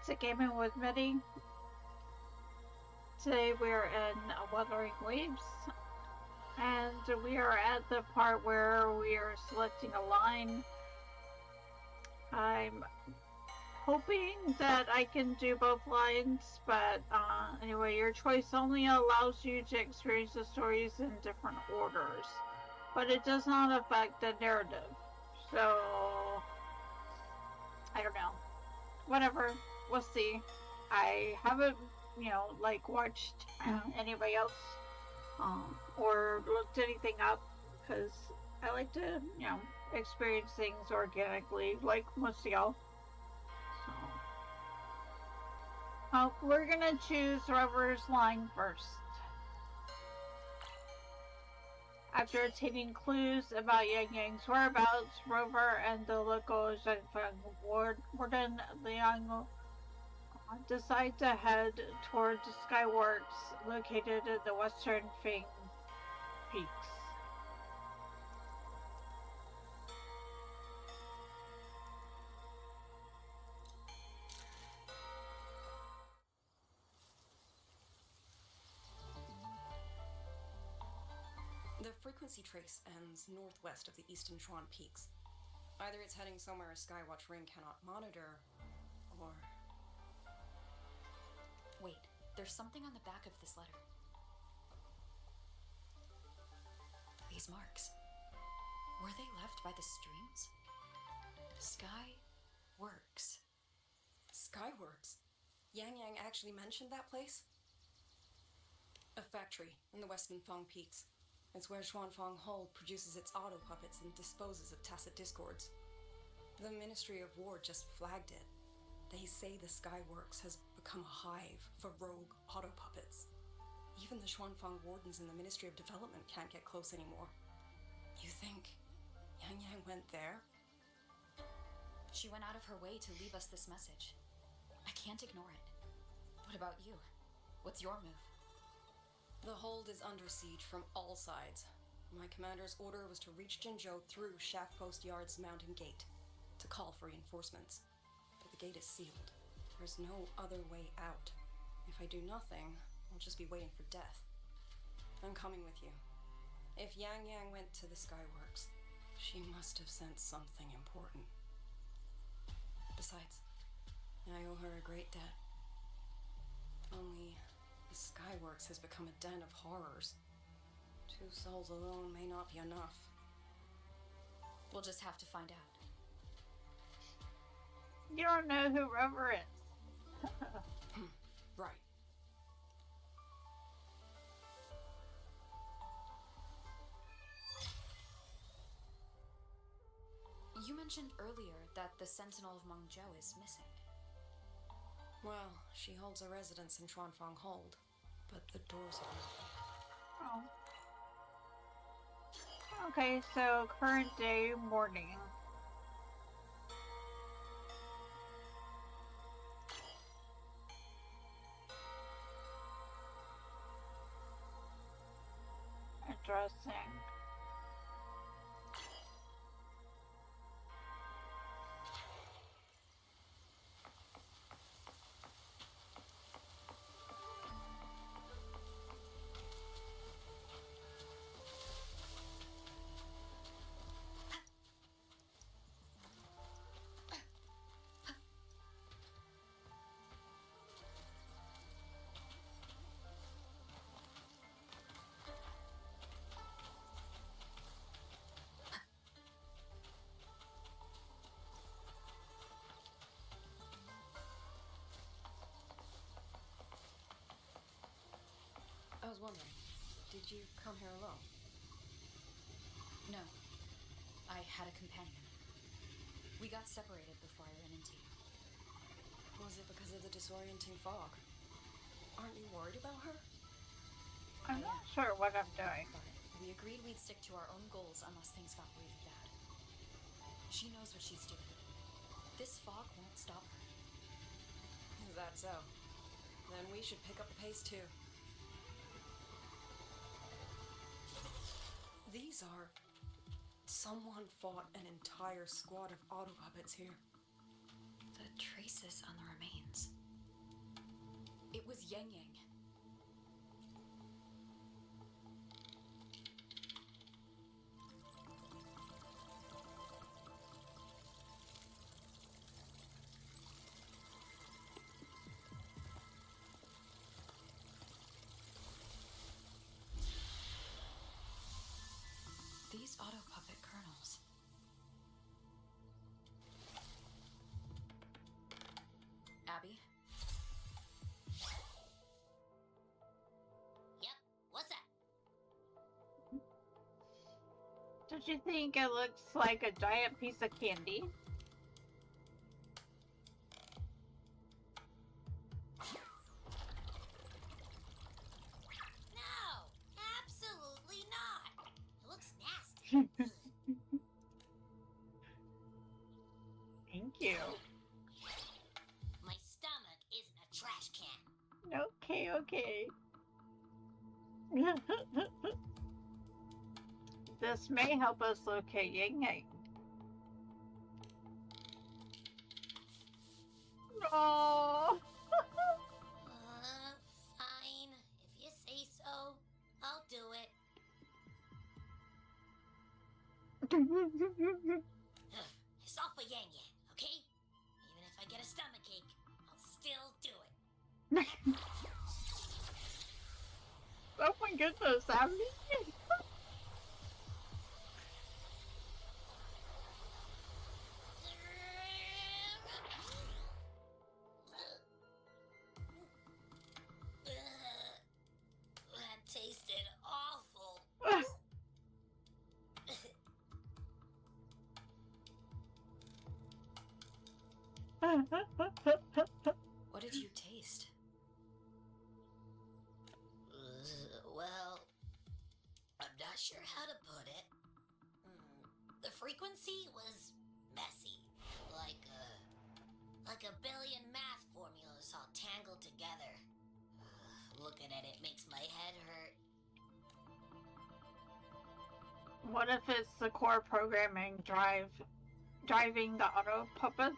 to Gaming with Mitty. Today we're in Wuthering Waves, and we are at the part where we are selecting a line. I'm hoping that I can do both lines, but anyway, your choice only allows you to experience the stories in different orders, but it does not affect the narrative. So, I don't know. Whatever. We'll see. I haven't, watched anybody else or looked anything up because I like to, experience things organically, like most of y'all. So, we're gonna choose Rover's line first. After obtaining clues about Yang Yang's whereabouts, Rover and the local Xuanling warden Liang decide to head toward the Skyworks located in the western Fing Peaks. The frequency trace ends northwest of the eastern Chuan Peaks. Either it's heading somewhere a Skywatch ring cannot monitor, or... Wait, there's something on the back of this letter. These marks. Were they left by the streams? Skyworks. Skyworks? Yang Yang actually mentioned that place? A factory in the western Feng Peaks. It's where Xuanfang Hold produces its auto puppets and disposes of tacit discords. The Ministry of War just flagged it. They say the Skyworks has become a hive for rogue auto puppets. Even the Xuanfang wardens in the Ministry of Development can't get close anymore. You think Yang Yang went there? She went out of her way to leave us this message. I can't ignore it. What about you? What's your move? The hold is under siege from all sides. My commander's order was to reach Jinzhou through Shaft Post Yard's mountain gate to call for reinforcements. But the gate is sealed. There's no other way out. If I do nothing, I'll just be waiting for death. I'm coming with you. If Yang Yang went to the Skyworks, she must have sent something important. Besides, I owe her a great debt. Only... the Skyworks has become a den of horrors. 2 souls alone may not be enough. We'll just have to find out. You don't know who Rover is. Right. You mentioned earlier that the Sentinel of Mengzhou is missing. Well, she holds a residence in Xuanfang Hold, but the doors are locked. Oh. Okay, so current day morning. Interesting. I was wondering, did you come here alone? No. I had a companion. We got separated before I ran into you. Was it because of the disorienting fog? Aren't you worried about her? I'm not sure what I'm doing. But we agreed we'd stick to our own goals unless things got really bad. She knows what she's doing. This fog won't stop her. Is that so? Then we should pick up the pace too. These are... Someone fought an entire squad of auto puppets here. The traces this on the remains. It was Yang Yang. These auto puppet kernels. Abby? Yep, what's that? Don't you think it looks like a giant piece of candy? No, absolutely not. It looks nasty. Thank you. My stomach isn't a trash can. Okay, okay. This may help us locate Yang Yang. Oh. Fine. If you say so, I'll do it. It's all for Yang Yang, okay? Even if I get a stomachache, I'll still do it. Oh my goodness, Abby. That tasted awful. What did you taste? Well, I'm not sure how to put it. The frequency was messy, like a billion math formulas all tangled together. Looking at it makes my head hurt. What if it's the core programming driving the auto puppets?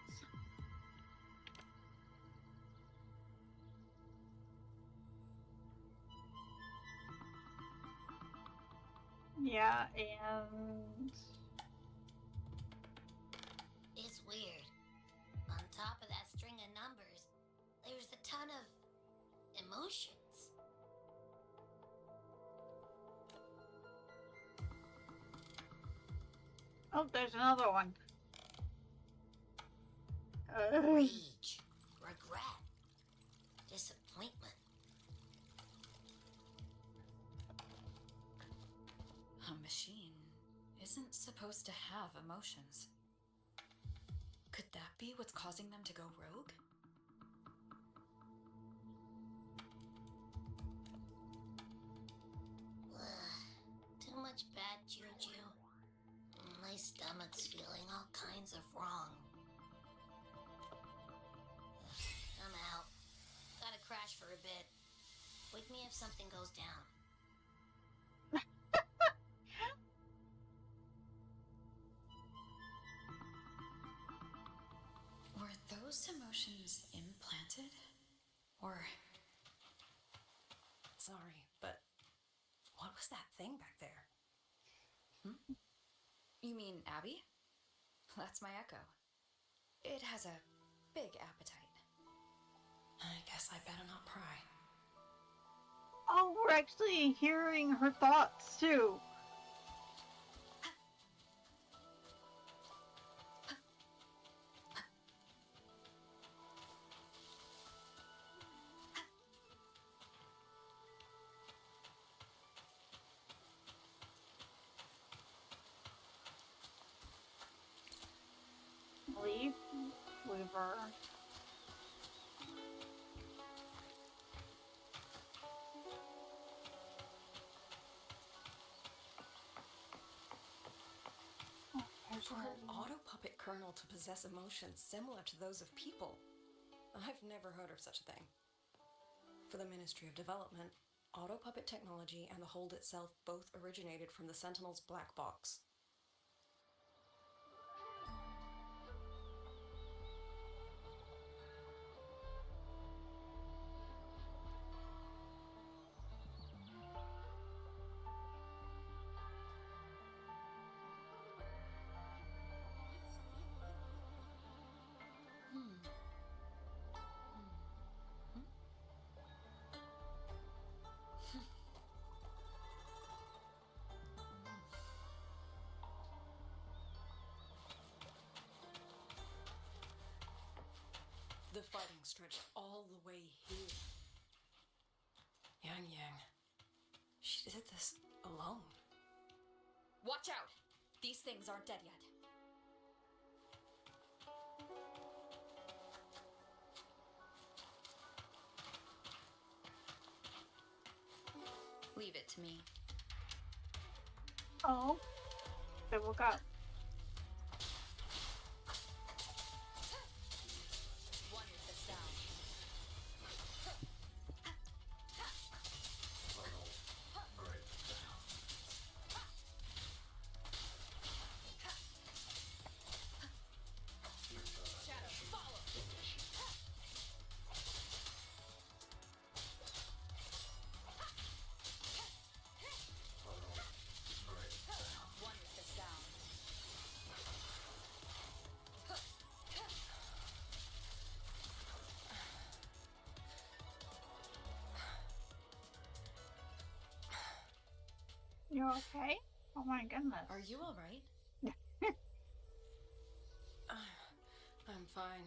Yeah, and It's weird. On top of that string of numbers, there's a ton of emotions. oh, there's another one. Rage, regret, disappointment. A machine isn't supposed to have emotions. Could that be what's causing them to go rogue? Too much bad juju. My stomach's feeling all kinds of wrong. I'm out. Gotta crash for a bit. Wake me if something goes down. Were those emotions implanted? Or... Sorry, but what was that thing back there? You mean Abby? That's my echo. It has a big appetite. I guess I better not pry. Oh, we're actually hearing her thoughts too. Leaf Weaver. For an auto puppet kernel to possess emotions similar to those of people, I've never heard of such a thing. For the Ministry of Development, auto puppet technology and the hold itself both originated from the Sentinel's black box. fighting stretched all the way here. Yang Yang. She did this alone. Watch out! These things aren't dead yet. Leave it to me. Oh, they woke up. Wonderful sound. Shadow, follow! Wonderful sound. You okay? Oh my goodness. Are you alright? I'm fine.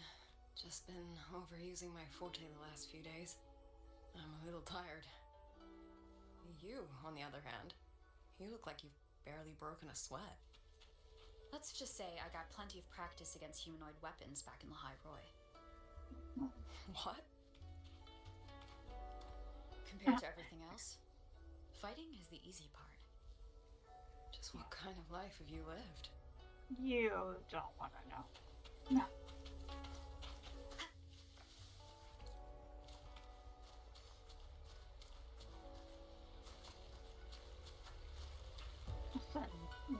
Just been overusing my forte the last few days. I'm a little tired. You, on the other hand, you look like you've barely broken a sweat. Let's just say I got plenty of practice against humanoid weapons back in the High Roy. What? Compared to everything else, fighting is the easy part. Just what kind of life have you lived? You don't want to know. No. It's a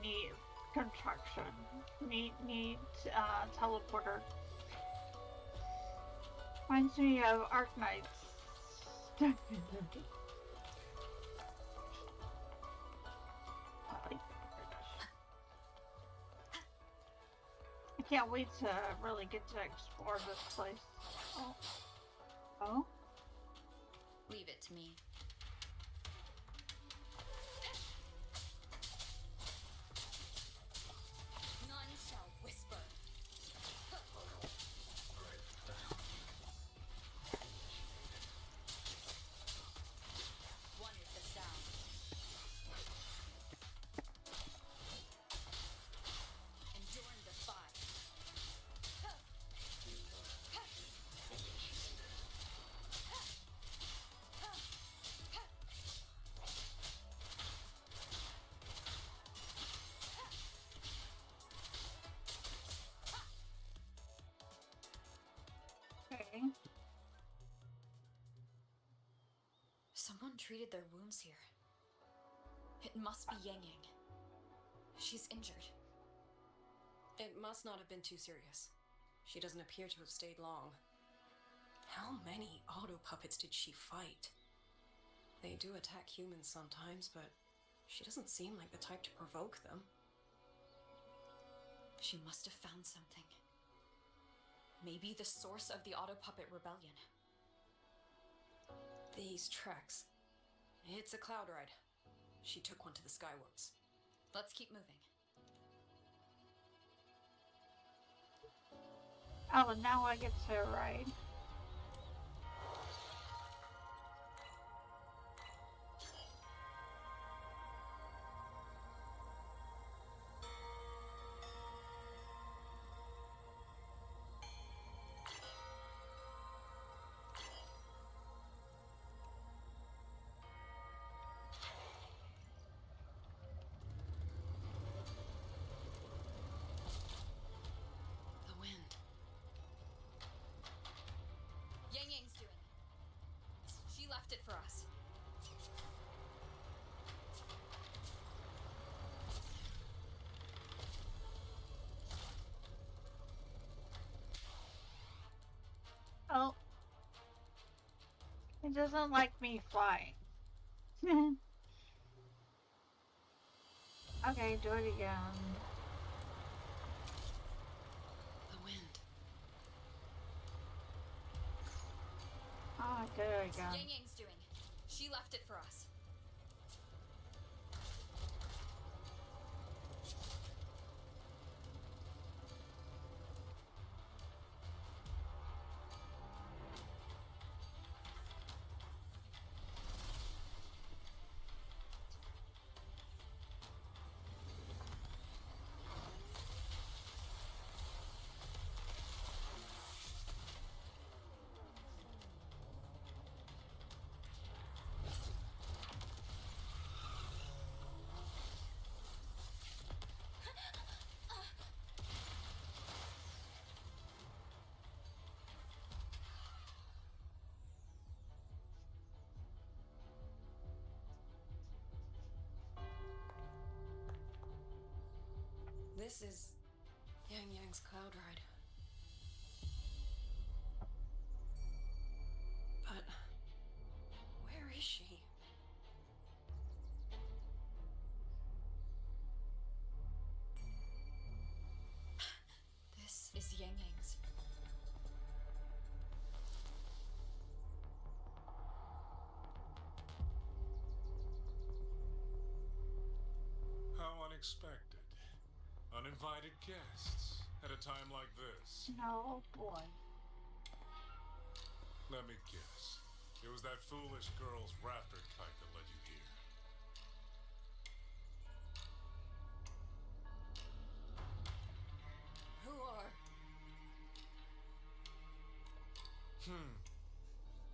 neat contraction. Neat teleporter. Reminds me of Arknights. I can't wait to really get to explore this place. Oh. Oh? Leave it to me. None shall whisper. Wonderful sound. Enduring the fire. Okay. Someone treated their wounds here. It must be Yang Yang. She's injured. It must not have been too serious. She doesn't appear to have stayed long. How many auto puppets did she fight? They do attack humans sometimes, but she doesn't seem like the type to provoke them. She must have found something. Maybe the source of the auto puppet rebellion. These treks. It's a cloud ride. She took one to the Skyworks. Let's keep moving. Oh, and now I get to ride. The wind. Yang Yang's doing it. She left it for us. Oh. It doesn't like me flying. Okay, do it again. The wind. Oh, I did it again. Yang Yang's doing it. She left it for us. This is Yang Yang's cloud ride. But where is she? This is Yang Yang's. How unexpected. Uninvited guests at a time like this. No, boy. Let me guess. It was that foolish girl's rafter kite that led you here. Who are?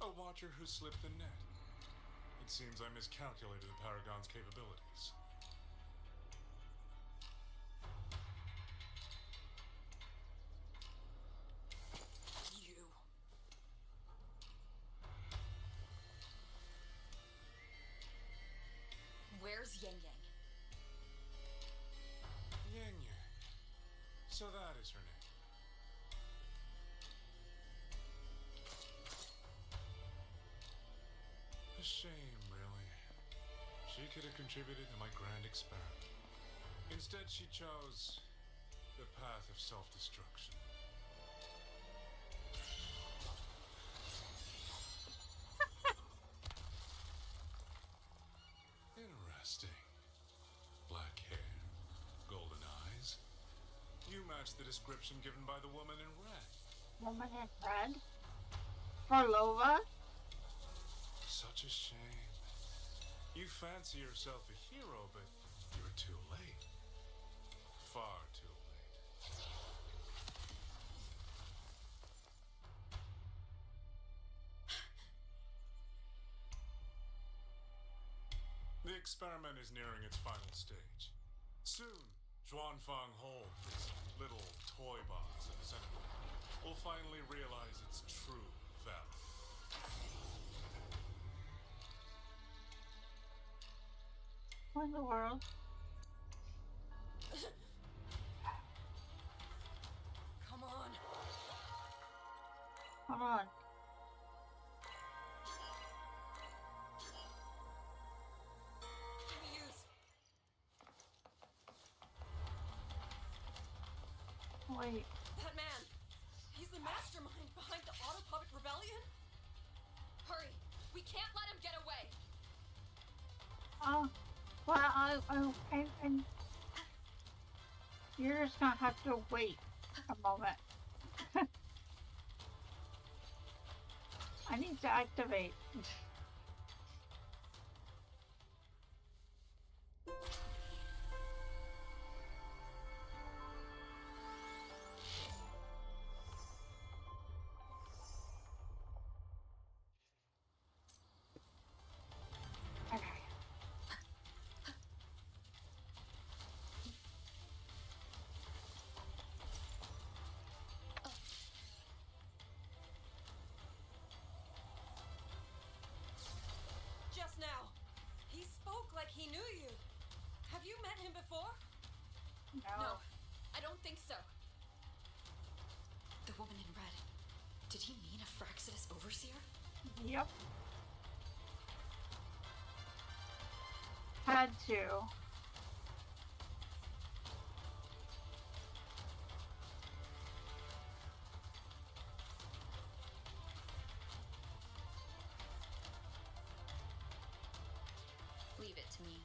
A watcher who slipped the net. It seems I miscalculated the Paragon's capabilities. You. Where's Yang Yang? Yang Yang. So that is her name. A shame, really. She could have contributed to my grand experiment. Instead, she chose the path of self-destruction. Interesting. Black hair, golden eyes. You match the description given by the woman in red. Woman in red? Farlova? Such a shame. You fancy yourself a hero, but you're too late. Far too late. The experiment is nearing its final stage. Soon, Xuanfang Hold, this little toy box in the center, will finally realize its true value. What in the world? Come on. Hold on. Use. Wait. That man. He's the mastermind behind the Autopuppet Rebellion? Hurry! We can't let him get away! Oh, well, and you're just gonna have to wait a moment. I need to activate. Okay. Just now. He spoke like he knew you. Have you met him before? No, I don't think so. The woman in red. Did he mean a Fraxidus overseer? Yep. Had to. Leave it to me.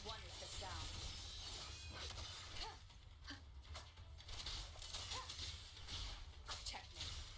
One is the sound. Checkmate.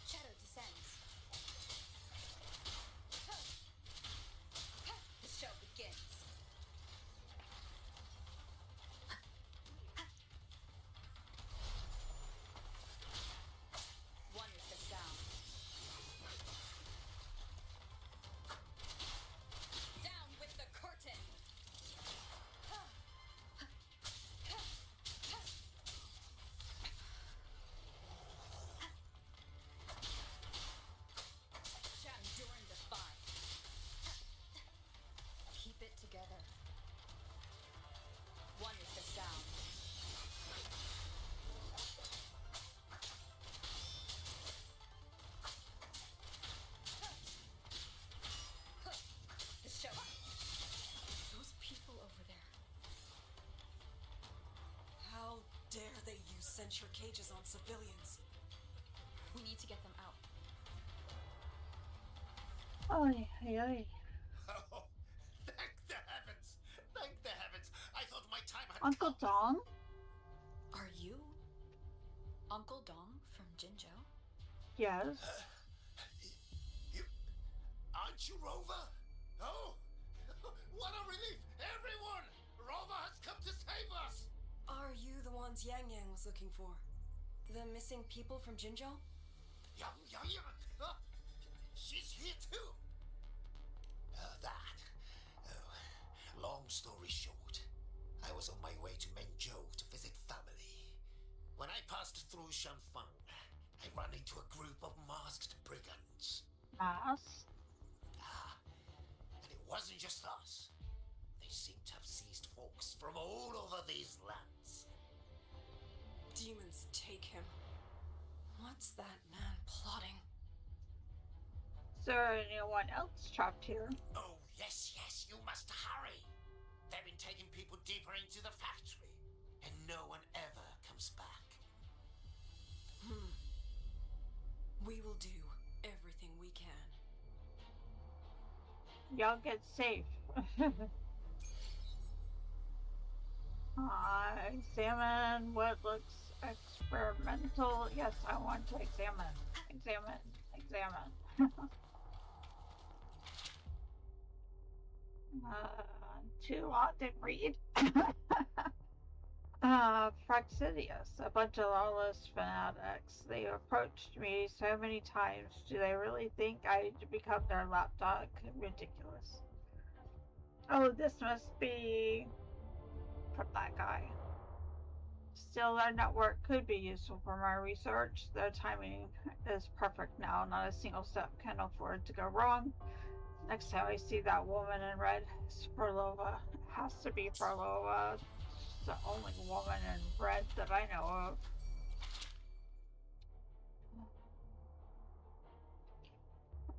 censure cages on civilians. We need to get them out. Ay, ay, ay. Oh, thank the heavens! Thank the heavens! I thought my time had Uncle come. Dong? Are you Uncle Dong from Jinzhou? Yes. You... Aren't you Rover? Oh! What a relief! Everyone! Rover has come to save us! Are you the ones Yang Yang was looking for? The missing people from Jinzhou? Yang! Huh? She's here too! That. Oh, long story short, I was on my way to Menzhou to visit family. When I passed through Xuanling, I ran into a group of masked brigands. Mass. And it wasn't just us. They seemed to have seized folks from all over these lands. Demons take him. What's that man plotting? Is there anyone else trapped here? Oh, yes, you must hurry. They've been taking people deeper into the factory, and no one ever comes back. We will do everything we can. Y'all get safe. Examine what looks experimental. Yes, I want to examine. Too long, didn't read. Praxidius, a bunch of lawless fanatics. They approached me so many times. Do they really think I'd become their lapdog? Ridiculous. Oh, this must be from that guy. Still, their network could be useful for my research. Their timing is perfect now. Not a single step can afford to go wrong. Next time I see that woman in red, it's Furlova. It has to be Furlova. She's the only woman in red that I know of.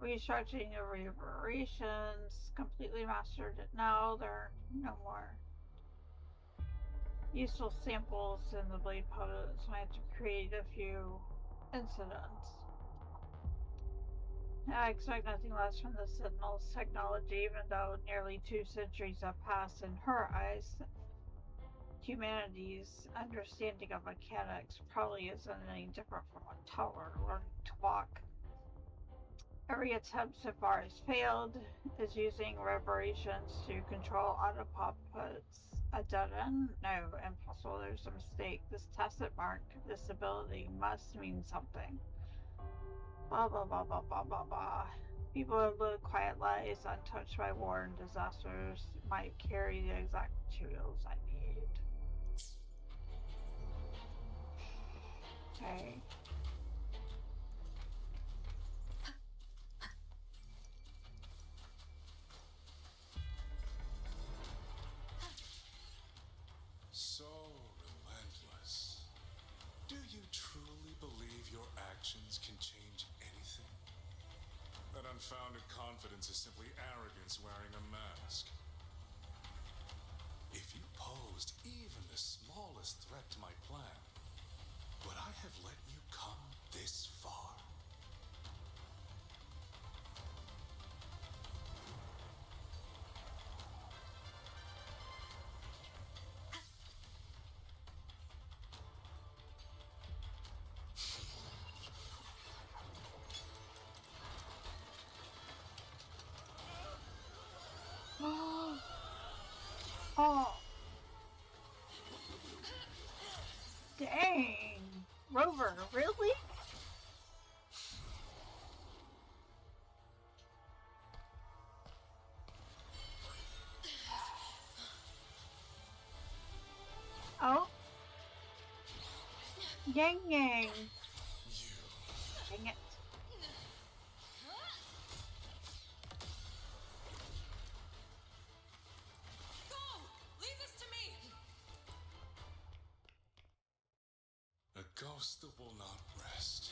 Researching the reverberations. Completely mastered it now. There are no more useful samples in the blade powder, so I have to create a few incidents. I expect nothing less from the Sentinel's technology, even though nearly 2 centuries have passed in her eyes. Humanity's understanding of mechanics probably isn't any different from a toddler learning to walk. Every attempt so far has failed, is using reverberations to control autopods. A dead end? No, impossible, there's a mistake. This tacit mark, this ability must mean something. Blah blah blah blah blah blah blah. People who live quiet lives untouched by war and disasters might carry the exact materials I need. Okay. So relentless. Do you truly believe your actions can change anything? That unfounded confidence is simply arrogance wearing a mask. If you posed even the smallest threat to my plan, would I have let you come this far? Oh. Dang. Rover, really? Oh. Yang Yang. Dang it. Leave this to me! A ghost that will not rest.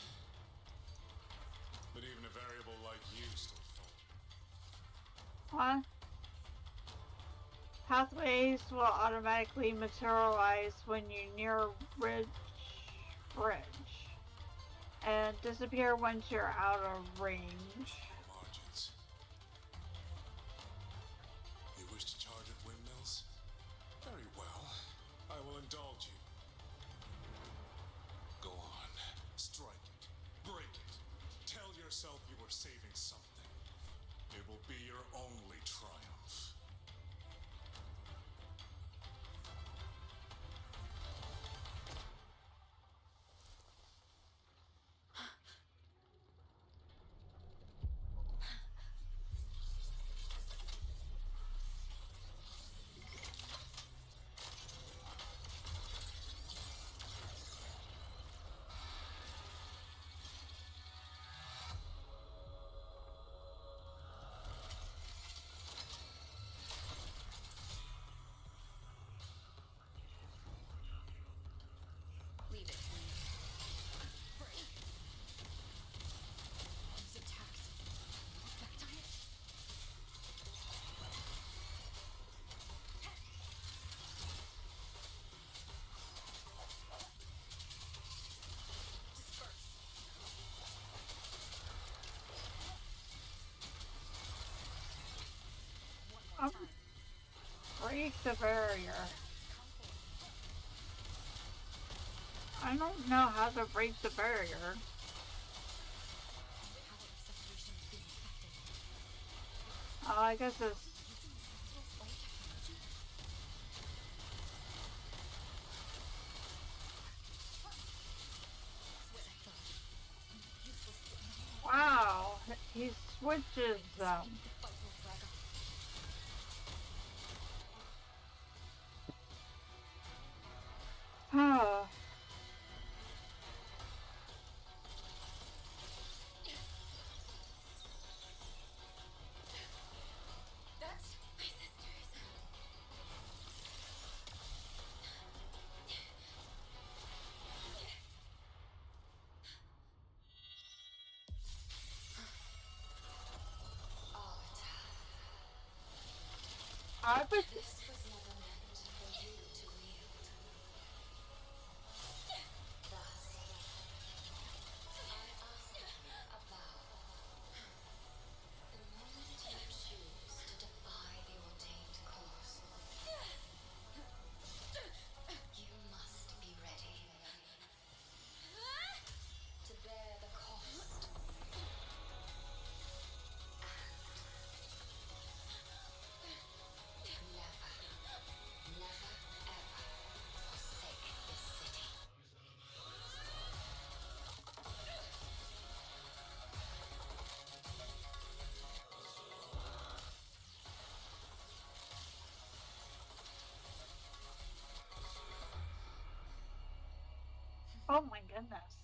But even a variable like you still falter. What? Pathways will automatically materialize when you near ridge bridge and disappear once you're out of range. Margins. You wish to charge at windmills? Very well. I will indulge you. Go on. Strike it. Break it. Tell yourself you were saving something. It will be your only triumph. Leave it to me. Break. These attacks. Effect on it. Disperse. One more time. Break the barrier. I don't know how to break the barrier. The power of separation is being affected. Oh, I guess it's... Using the Sentinel's old technology? Useless technology. Wow, he switches them. The fight will drag on. Huh. That's my sisters. I was... This was never meant for you to wield. Thus, I ask of you a vow. The moment you choose to defy the ordained course, you must be ready to bear the cost and never, never, ever forsake this city. Oh my goodness.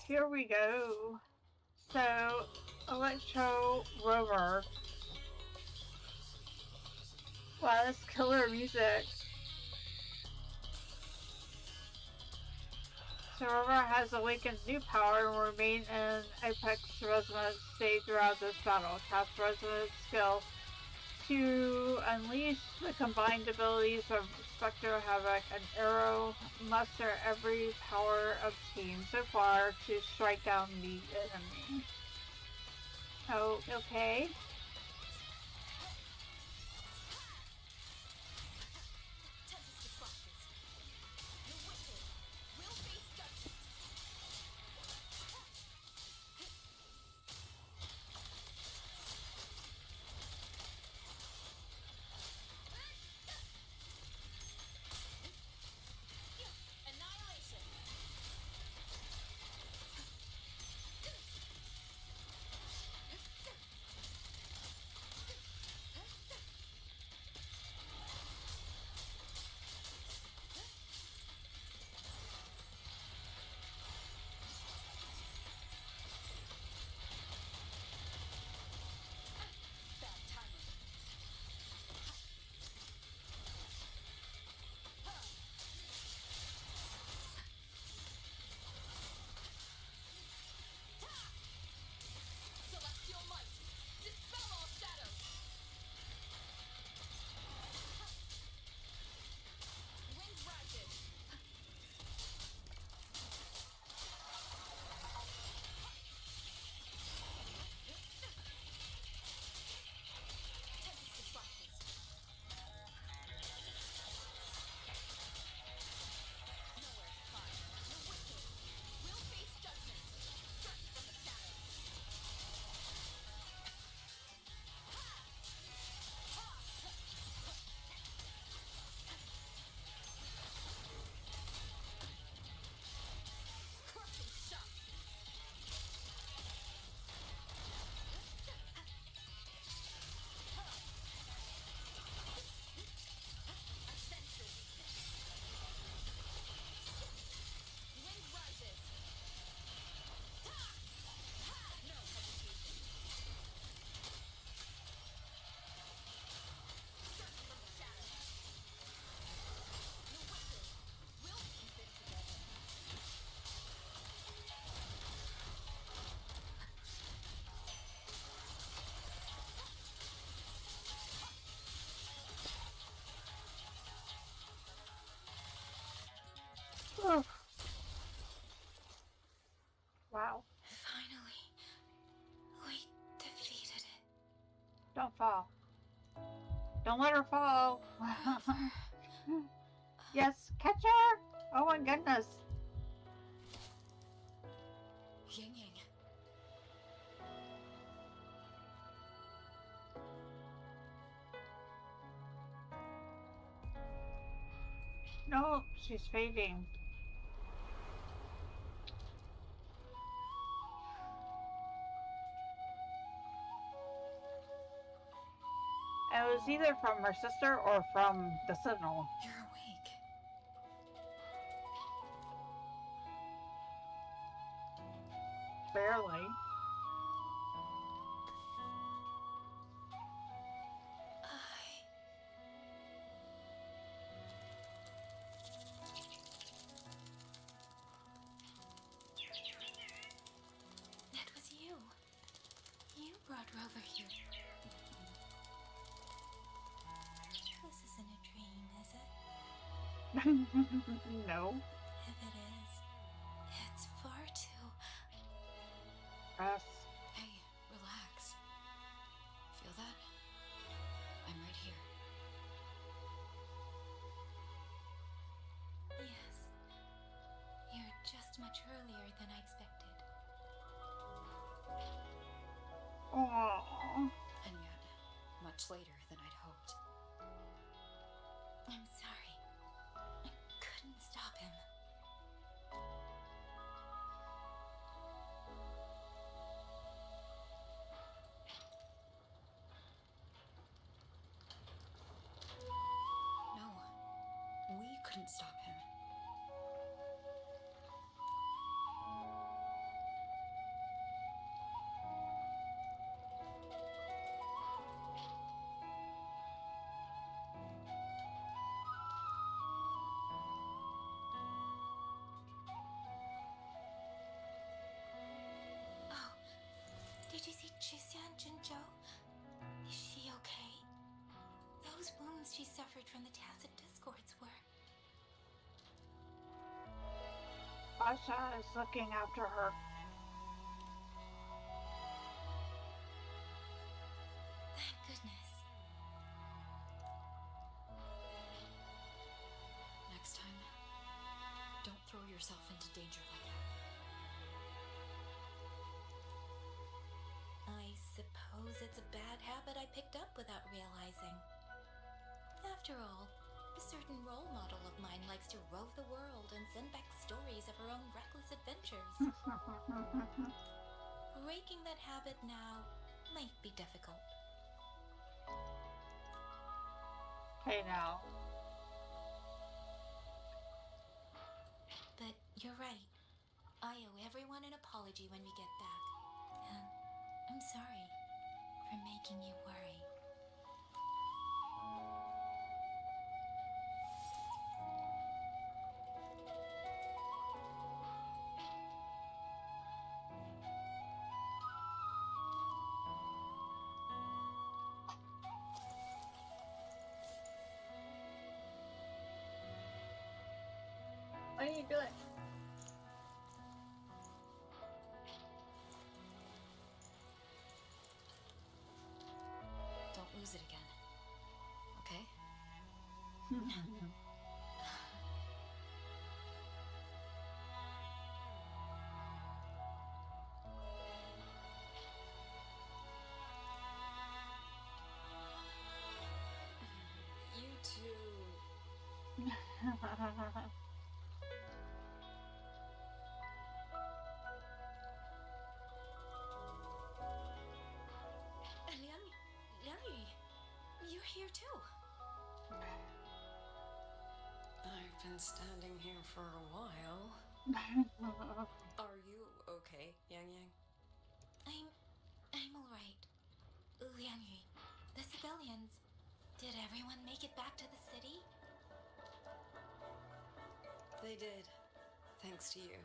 Here we go. So, Electro Rover. Wow, that's killer music. So Rover has awakened new power and will remain in Apex Resonance state throughout this battle. Cast Resonance skill to unleash the combined abilities of Spectre, Havoc, and Arrow. Muster every power obtained so far to strike down the enemy. Oh, okay. Tempest of Flashes. Your wicked will face judgment. Annihilation. fall. Don't let her fall. Yes, catch her! Oh my goodness. Yang Yang. No, she's fading. It was either from her sister or from the signal. You're awake. Barely. That was you. You brought Rover here. This isn't a dream, is it? No. If it is, it's far too... Press. Hey, relax. Feel that? I'm right here. Yes. You're just much earlier than I expected. Aww. And yet, much later than I'd hoped. I'm sorry. I couldn't stop him. No, we couldn't stop him. Oh, did you see Chuxian Jinzhou? Is she okay? Those wounds she suffered from the tacit discords were... Basha is looking after her. Thank goodness. Next time, don't throw yourself into danger like that. I suppose it's a bad habit I picked up without realizing. After all, a certain role model of mine likes to rove the world and send back stories of her own reckless adventures. Breaking that habit now might be difficult. Hey now. But you're right. I owe everyone an apology when we get back. And I'm sorry for making you worry. What are you doing? Don't lose it again. Okay? You two. Liang, you're here too. I've been standing here for a while. Are you okay, Yang Yang? I'm alright. Liang, the civilians, did everyone make it back to the city? They did, thanks to you.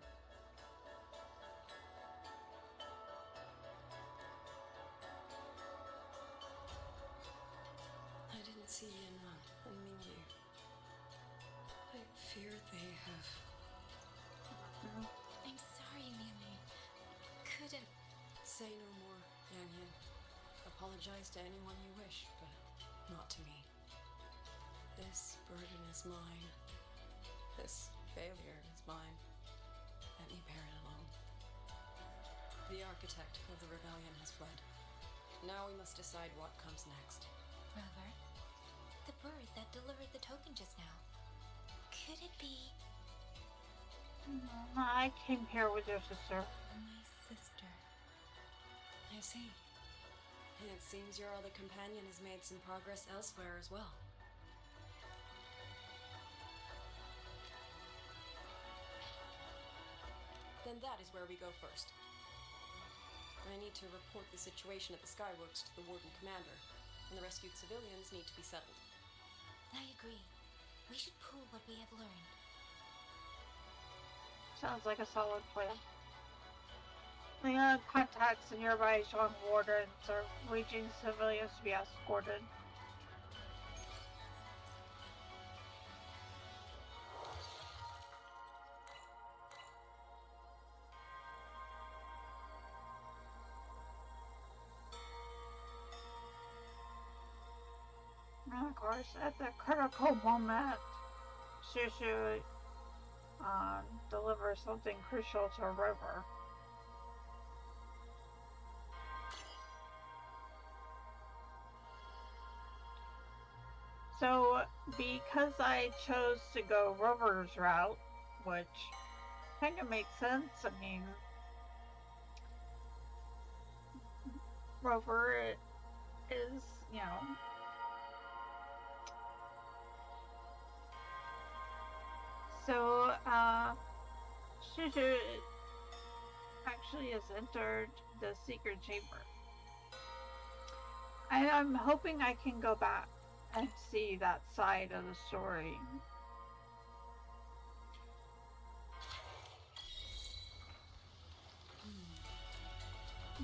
I didn't see Yanman and Mingyu. I fear they have... I'm sorry, Liang. Couldn't... Say no more, Yang Yang. A Apologize to anyone you wish, but not to me. This burden is mine. This failure is mine. Let me bear it alone. The architect of the rebellion has fled. Now we must decide what comes next. Rover, the bird that delivered the token just now. Could it be I came here with your sister. my sister? I see. It seems your other companion has made some progress elsewhere as well. Then that is where we go first. I need to report the situation at the Skyworks to the Warden Commander, and the rescued civilians need to be settled. I agree. We should pool what we have learned. Sounds like a solid plan. The contacts in nearby Zhong wardens are reaching civilians to be escorted. And of course, at the critical moment, Shushu delivers something crucial to River. So, because I chose to go Rover's route, which kind of makes sense, I mean, Rover is, you know, so, Shushu actually has entered the secret chamber. I'm hoping I can go back and see that side of the story.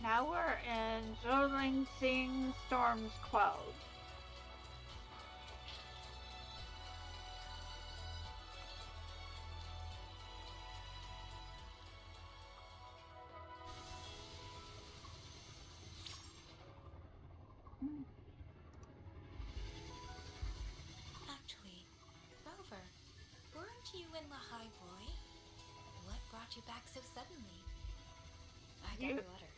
Now we're in Xuanling seeing storms quelled. Actually, Rover, weren't you in the High Boy? What brought you back so suddenly? I got your letter.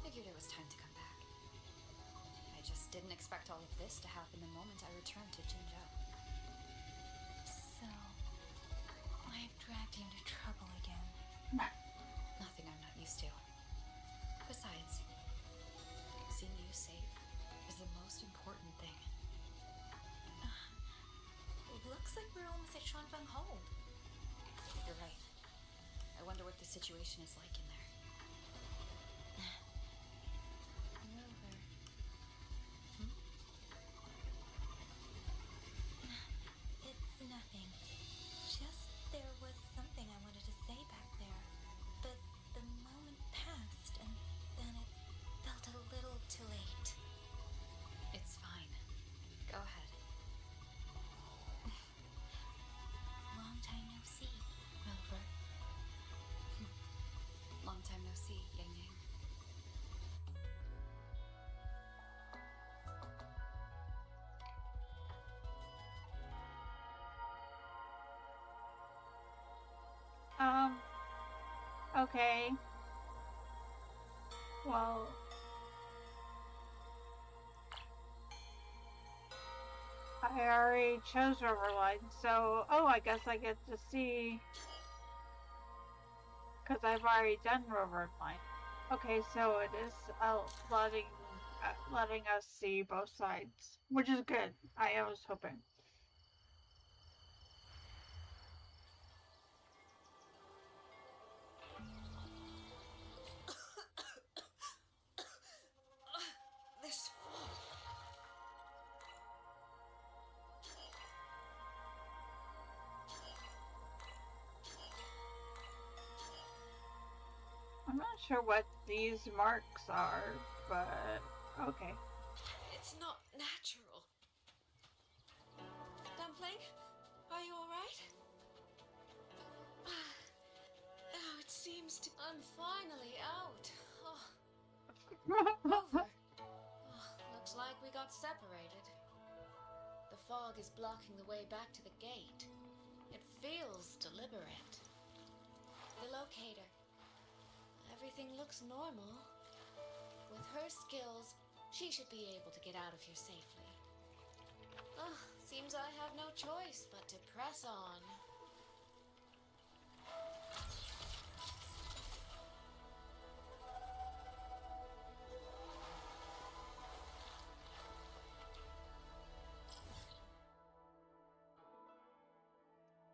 Figured it was time to come back. I just didn't expect all of this to happen the moment I returned to Jinzhou. So, I've dragged you into trouble again. Nothing I'm not used to. Besides, seeing you safe is the most important thing. Looks like we're almost at Xuanling Hold. You're right. I wonder what the situation is like in there. Rover. It's nothing. Just there was something I wanted to say back there. But the moment passed and then it felt a little too late. It's fine. Go ahead. Long time no see, Rover. Long time no see, Yang Yang. Okay. Well, I already chose Riverline, so, I guess I get to see, because I've already done Riverline. Okay, so it is letting us see both sides, which is good. I was hoping. This fog. I'm not sure what these marks are, but okay. It's not natural. Dumpling, are you alright? Oh, it seems to. I'm finally out. Oh. Rover, we got separated. The fog is blocking the way back to the gate. It feels deliberate. The locator. Everything looks normal. With her skills, she should be able to get out of here safely. Seems I have no choice but to press on.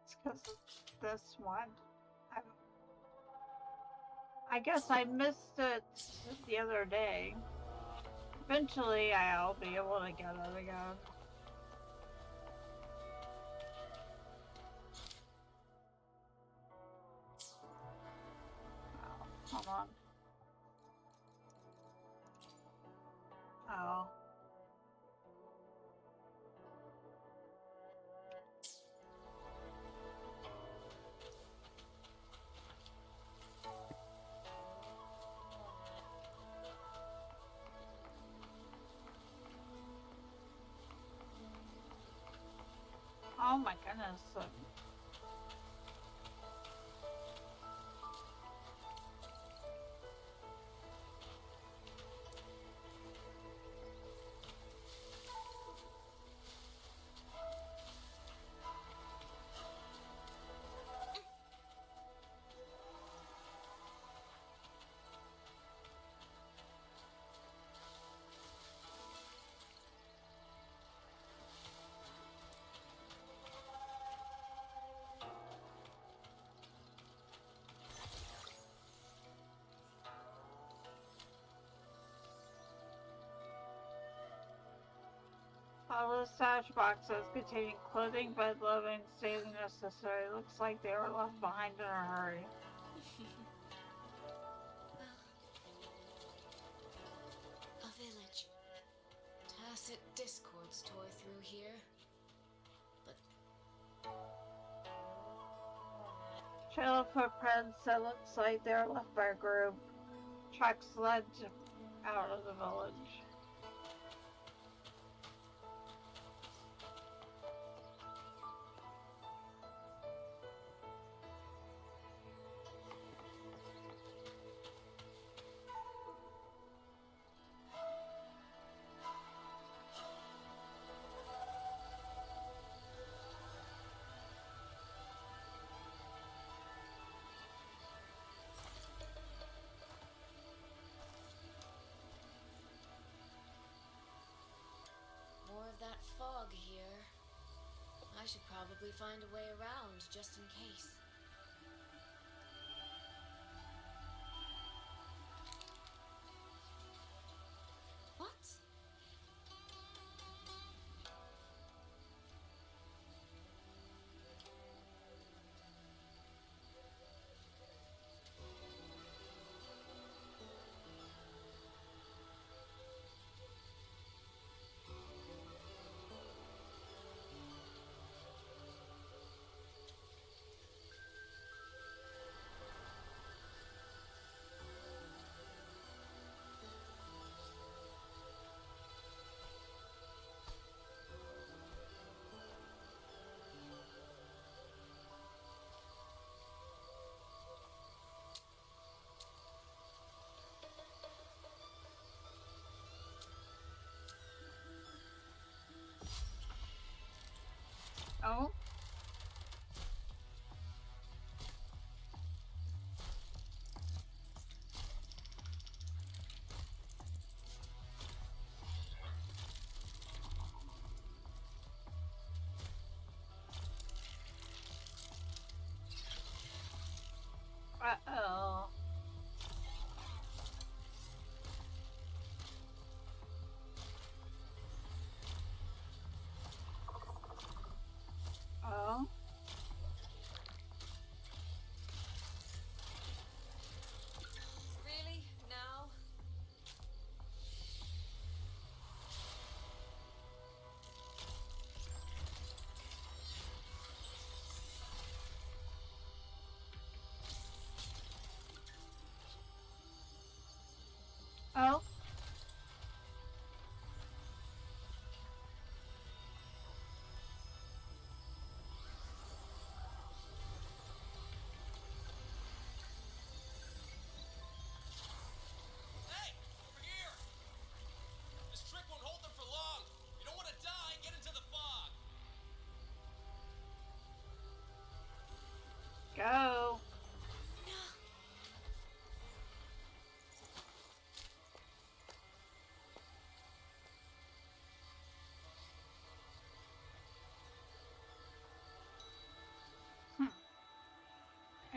It's because of this one. I guess I missed it the other day. Eventually, I'll be able to get it again. Oh, hold on. Oh. Oh my goodness. All the stash boxes containing clothing, bed loving, stays necessary. Looks like they were left behind in a hurry. A village. Tacit discords tore through here. But Trail of footprints that looks like they were left by a group. Tracks led out of the village. more of that fog here. I should probably find a way around just in case. What?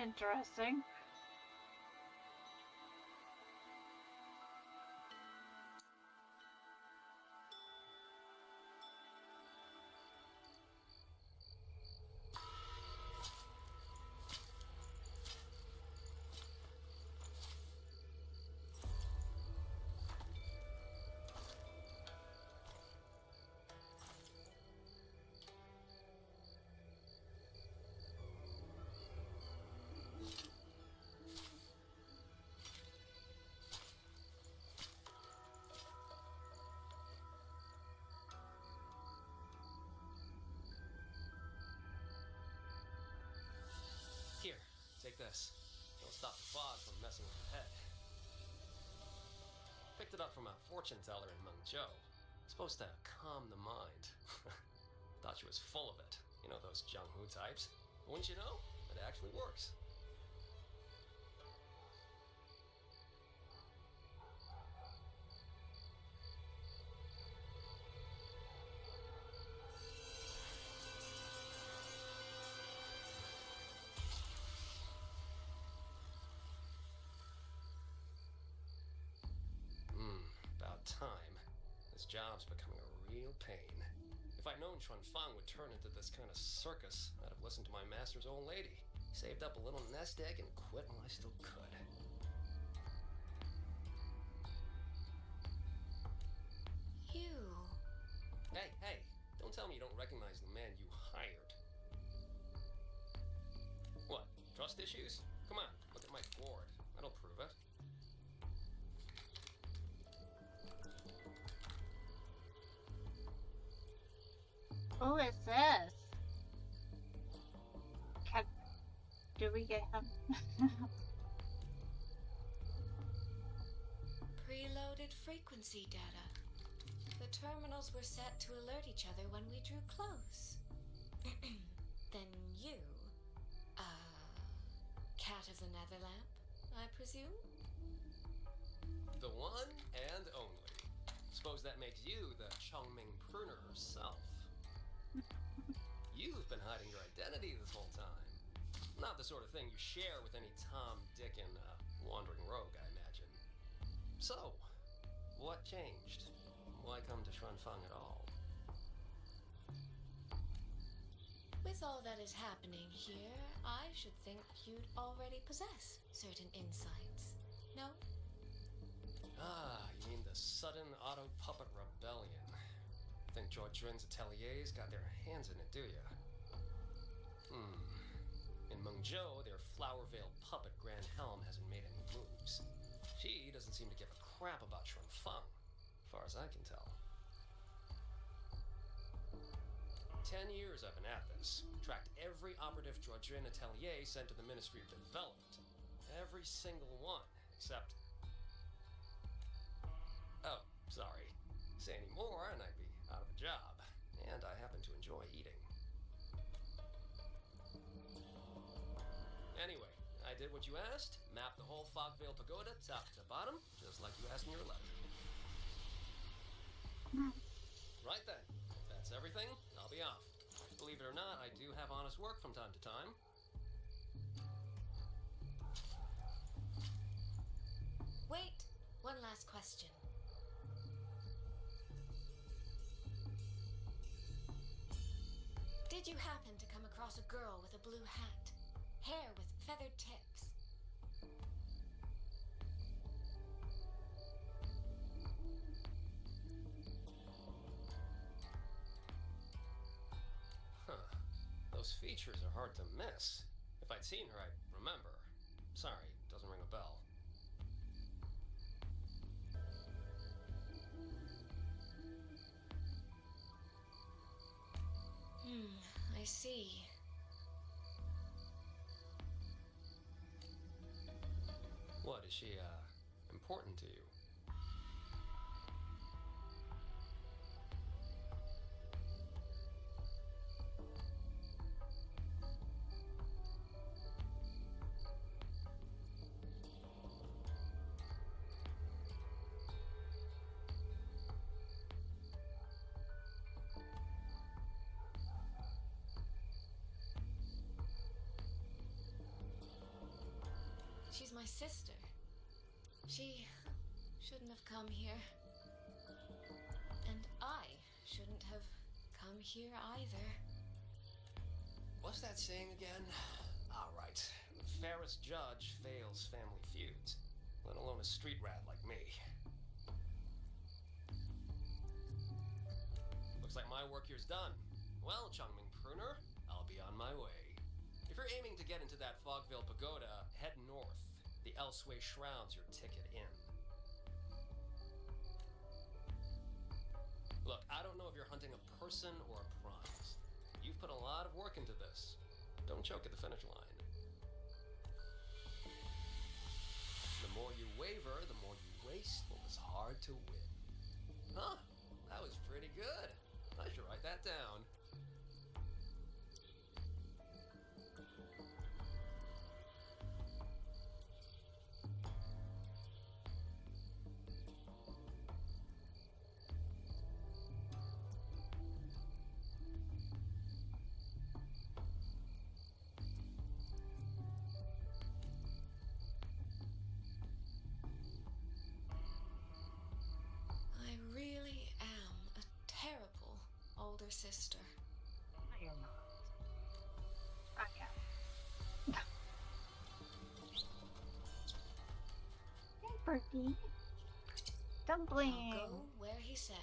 interesting. Here, take this. It'll stop the fog from messing with your head. Picked it up from a fortune teller in Mengzhou. Supposed to calm the mind. Thought she was full of it. You know those Jianghu types. But wouldn't you know? It actually works. About time. This job's becoming a real pain. If I'd known Xuanfang would turn into this kind of circus, I'd have listened to my master's old lady. Saved up a little nest egg and quit while I still could. You. Hey, don't tell me you don't recognize the man you hired. What, trust issues? Come on, look at my board. That'll prove it. Who is this? Do we get him? Preloaded frequency data. The terminals were set to alert each other when we drew close. Then you, cat of the Netherlamp, I presume? The one and only. Suppose that makes you the Chongming pruner herself. You've been hiding your identity this whole time. Not the sort of thing you share with any Tom, Dick, and wandering rogue, I imagine. So, what changed? Why come to Xuanfang at all? With all that is happening here, I should think you'd already possess certain insights. No? Ah, you mean the sudden auto-puppet rebellion. Think Zhuojuan's ateliers got their hands in it, do you? In Mengzhou, their Flower Veil puppet Grand Helm hasn't made any moves. She doesn't seem to give a crap about Xuanfang, as far as I can tell. 10 years I've been at this. Tracked every operative Zhuojuan atelier sent to the Ministry of Development. Every single one, except... Oh, sorry. Say any more and I'd be out of a job. And I happen to enjoy eating. Anyway, I did what you asked. Mapped the whole Fogvale Pagoda top to bottom, just like you asked in your letter. Right then. If that's everything, I'll be off. Believe it or not, I do have honest work from time to time. Wait, one last question. Did you happen to come across a girl with a blue hat? Hair with feathered tips? Huh. Those features are hard to miss. If I'd seen her, I'd remember. Sorry, doesn't ring a bell. I see. What, is she, important to you? She's my sister. She shouldn't have come here. And I shouldn't have come here either. What's that saying again? All right. Fairest judge fails family feuds, let alone a street rat like me. Looks like my work here's done. Well, Xuanling Pruner, I'll be on my way. If you're aiming to get into that Fogville Pagoda, head north. The Elseway shrouds your ticket in. Look, I don't know if you're hunting a person or a prize. You've put a lot of work into this. Don't choke at the finish line. The more you waver, the more you waste what was hard to win. Huh? That was pretty good. I should write that down. I really am a terrible older sister. No, you're not. I am. Hey, Bertie. Dumpling. I'll go where he said.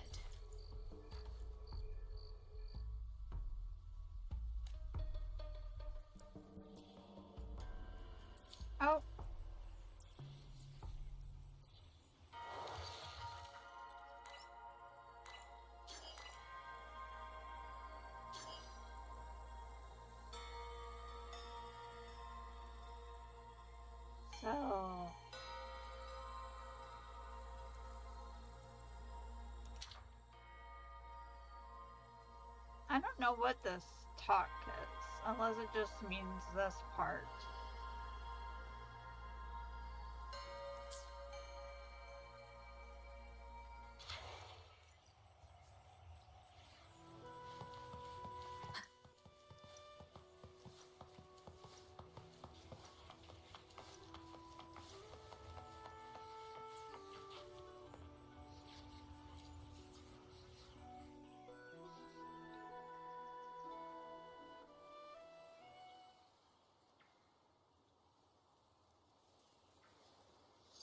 Oh. So, I don't know what this talk is, unless it just means this part.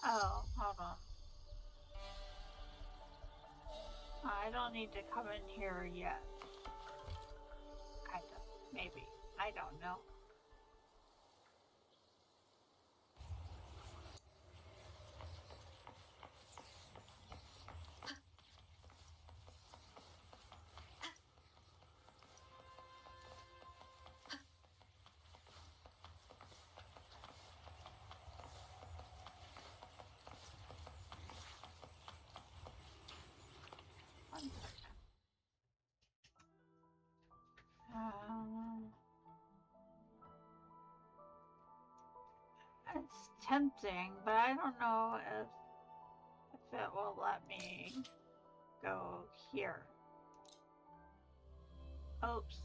Oh, hold on. I don't need to come in here yet. Kind of. Maybe. I don't know. One second. It's tempting, but I don't know if it will let me go here. Oops.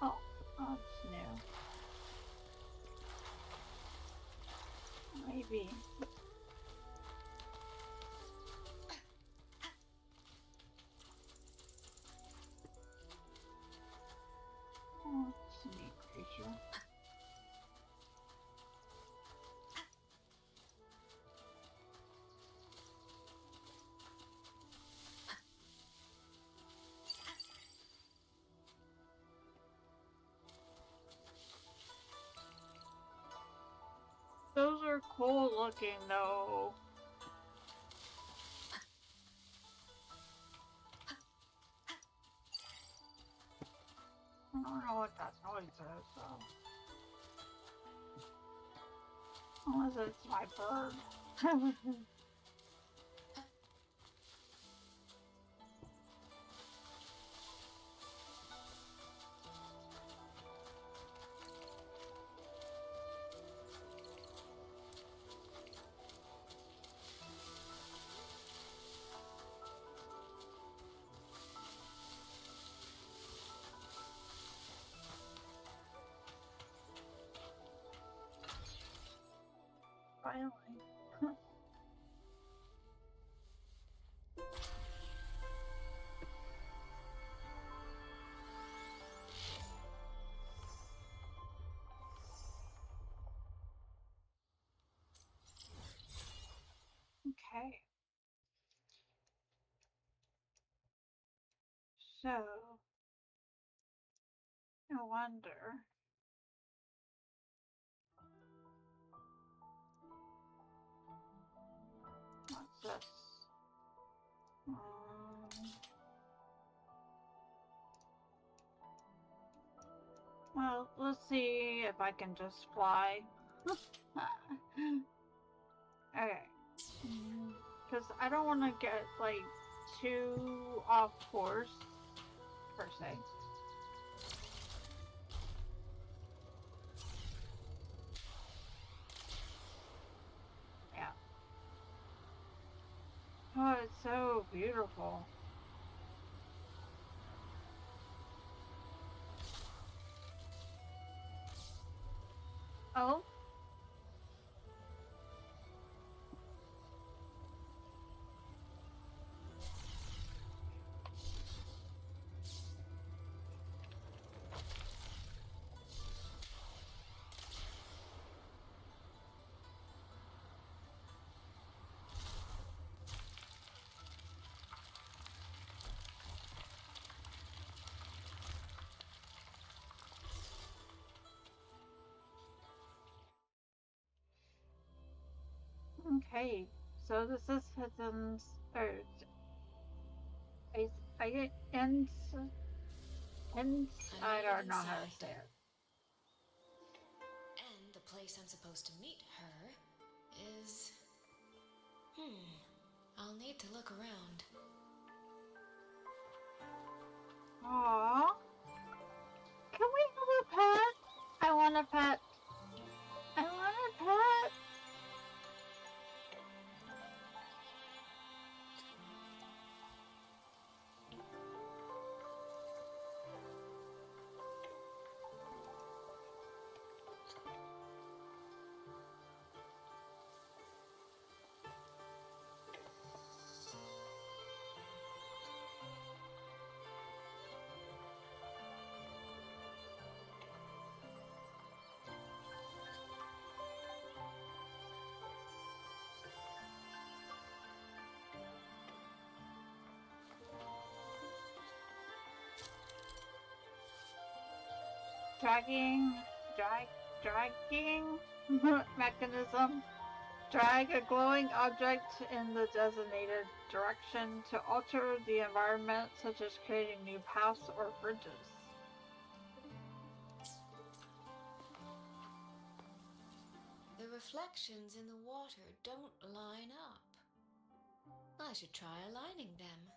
Oh, that's new. Maybe. Oh, it's a neat creature. Those are cool looking though. I don't know what that noise is though. Unless it's my bird. Xuanling. Okay. So, I wonder. What's this? Well, let's see if I can just fly. Okay. Because I don't want to get, like, too off course, per se. Yeah. Oh, it's so beautiful. Oh? Okay. So this is Hidden's, or, I ends, I don't know how to say it. And the place I'm supposed to meet her is... I'll need to look around. Aww. Can we have a pet? I want a pet. I want a pet. Dragging mechanism. Drag a glowing object in the designated direction to alter the environment, such as creating new paths or bridges. The reflections in the water don't line up. I should try aligning them.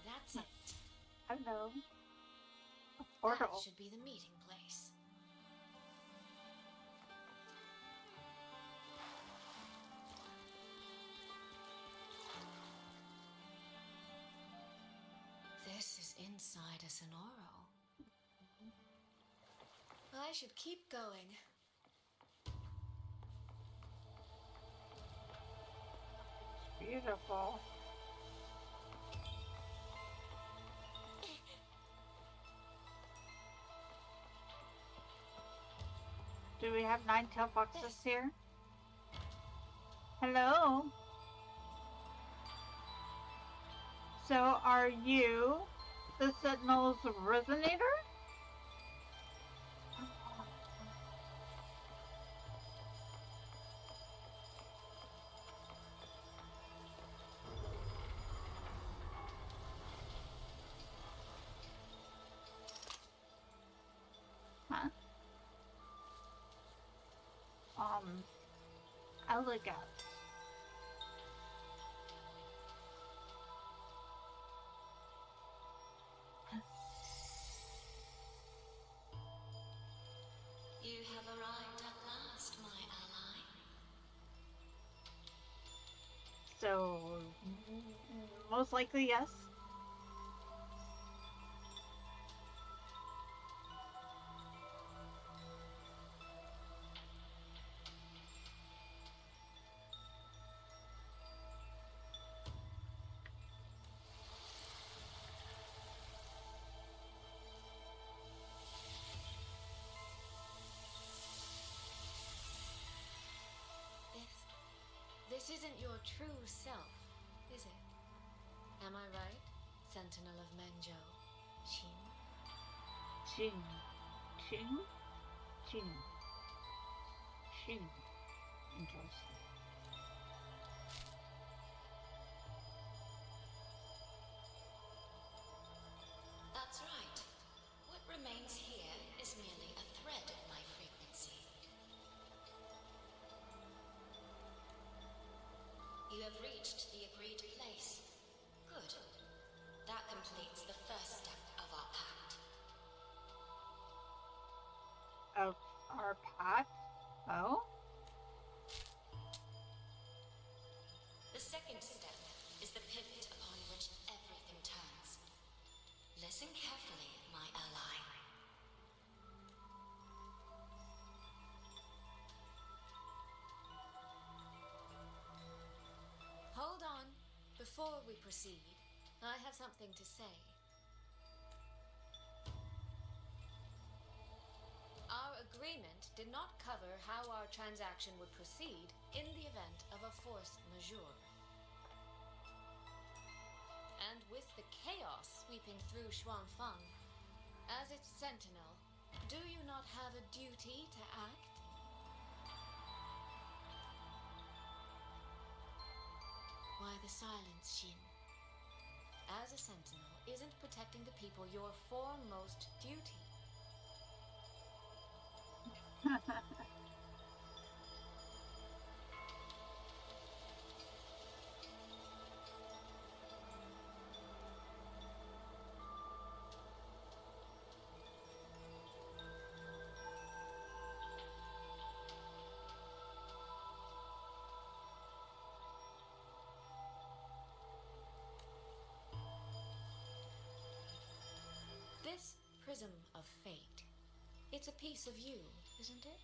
That's it. Hello. A portal. That should be the meeting place. This is inside a Sonoro. I should keep going. Beautiful. Do we have 9 tail foxes here? Hello? So are you the Sentinel's resonator? Huh? Elegant. You have arrived at last, my ally. So, most likely, yes. This isn't your true self, is it? Am I right, Sentinel of Menjo, Shin? Shin. Shin? Shin. Shin. Interesting. That's right. What remains here is merely a thread of my frequency. You have reached the agreed place. Good. That completes the first step of our pact. Of our path? Oh? The second step is the pivot upon which everything turns. Listen carefully, my ally. Hold on. Before we proceed, I have something to say. Our agreement did not cover how our transaction would proceed in the event of a force majeure. And with the chaos sweeping through Xuanfang, as its sentinel, do you not have a duty to act? Why the silence, Shin? As a sentinel, isn't protecting the people your foremost duty? This prism of fate, it's a piece of you, isn't it?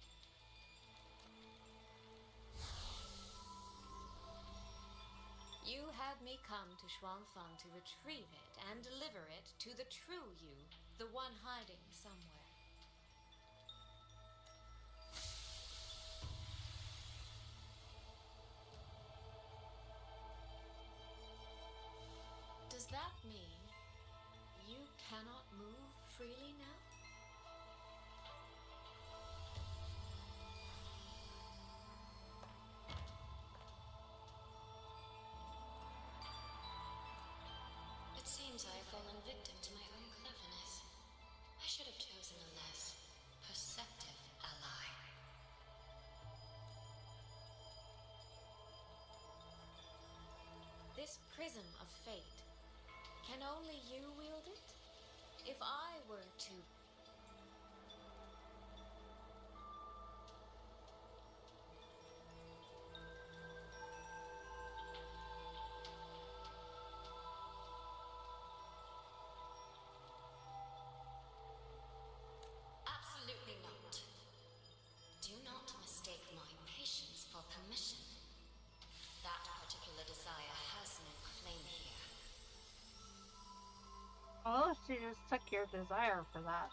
You had me come to Xuanfang to retrieve it and deliver it to the true you, the one hiding somewhere. Does that mean you cannot move freely now? It seems I have fallen victim to my own cleverness. I should have chosen a less perceptive ally. This prism of fate, can only you wield it? If I were to... Absolutely not. Do not mistake my patience for permission. That particular desire has no claim here. Oh, she just took your desire for that.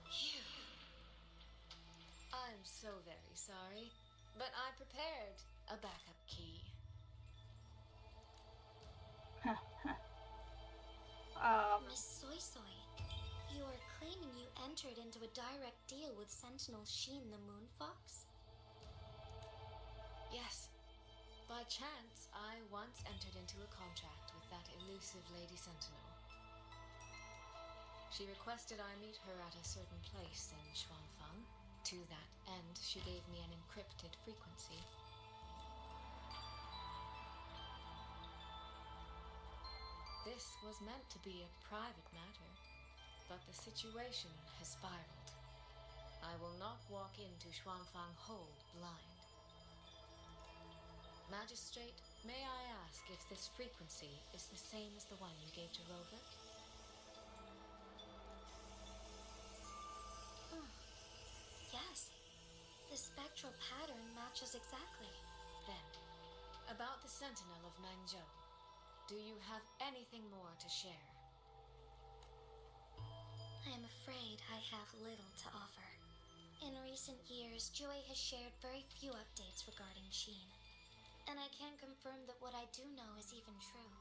You. I'm so very sorry, but I prepared a backup key. Miss Soy Soy, you are claiming you entered into a direct deal with Sentinel Sheen the Moon Fox? Yes. By chance, I once entered into a contract with that elusive Lady Sentinel. She requested I meet her at a certain place in Xuanfang. To that end, she gave me an encrypted frequency. This was meant to be a private matter, but the situation has spiraled. I will not walk into Xuanfang Hold blind. Magistrate, may I ask if this frequency is the same as the one you gave to Rover? Yes. The spectral pattern matches exactly. Then, about the Sentinel of Nangzhou, do you have anything more to share? I am afraid I have little to offer. In recent years, Jue has shared very few updates regarding Sheen, and I can't confirm that what I do know is even true.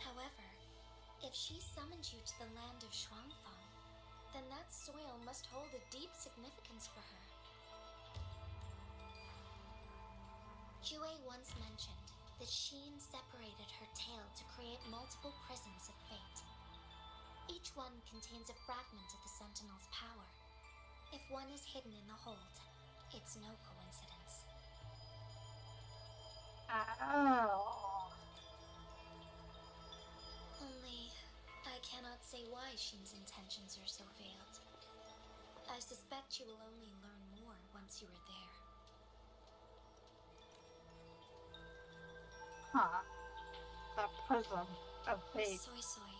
However, if she summoned you to the land of Xuanfang, then that soil must hold a deep significance for her. Jue once mentioned that Sheen separated her tail to create multiple prisms of fate. Each one contains a fragment of the Sentinel's power. If one is hidden in the hold, it's no coincidence. Oh. Only, I cannot say why Sheen's intentions are so veiled. I suspect you will only learn more once you are there. Huh. The prism of fate. Soy Soy,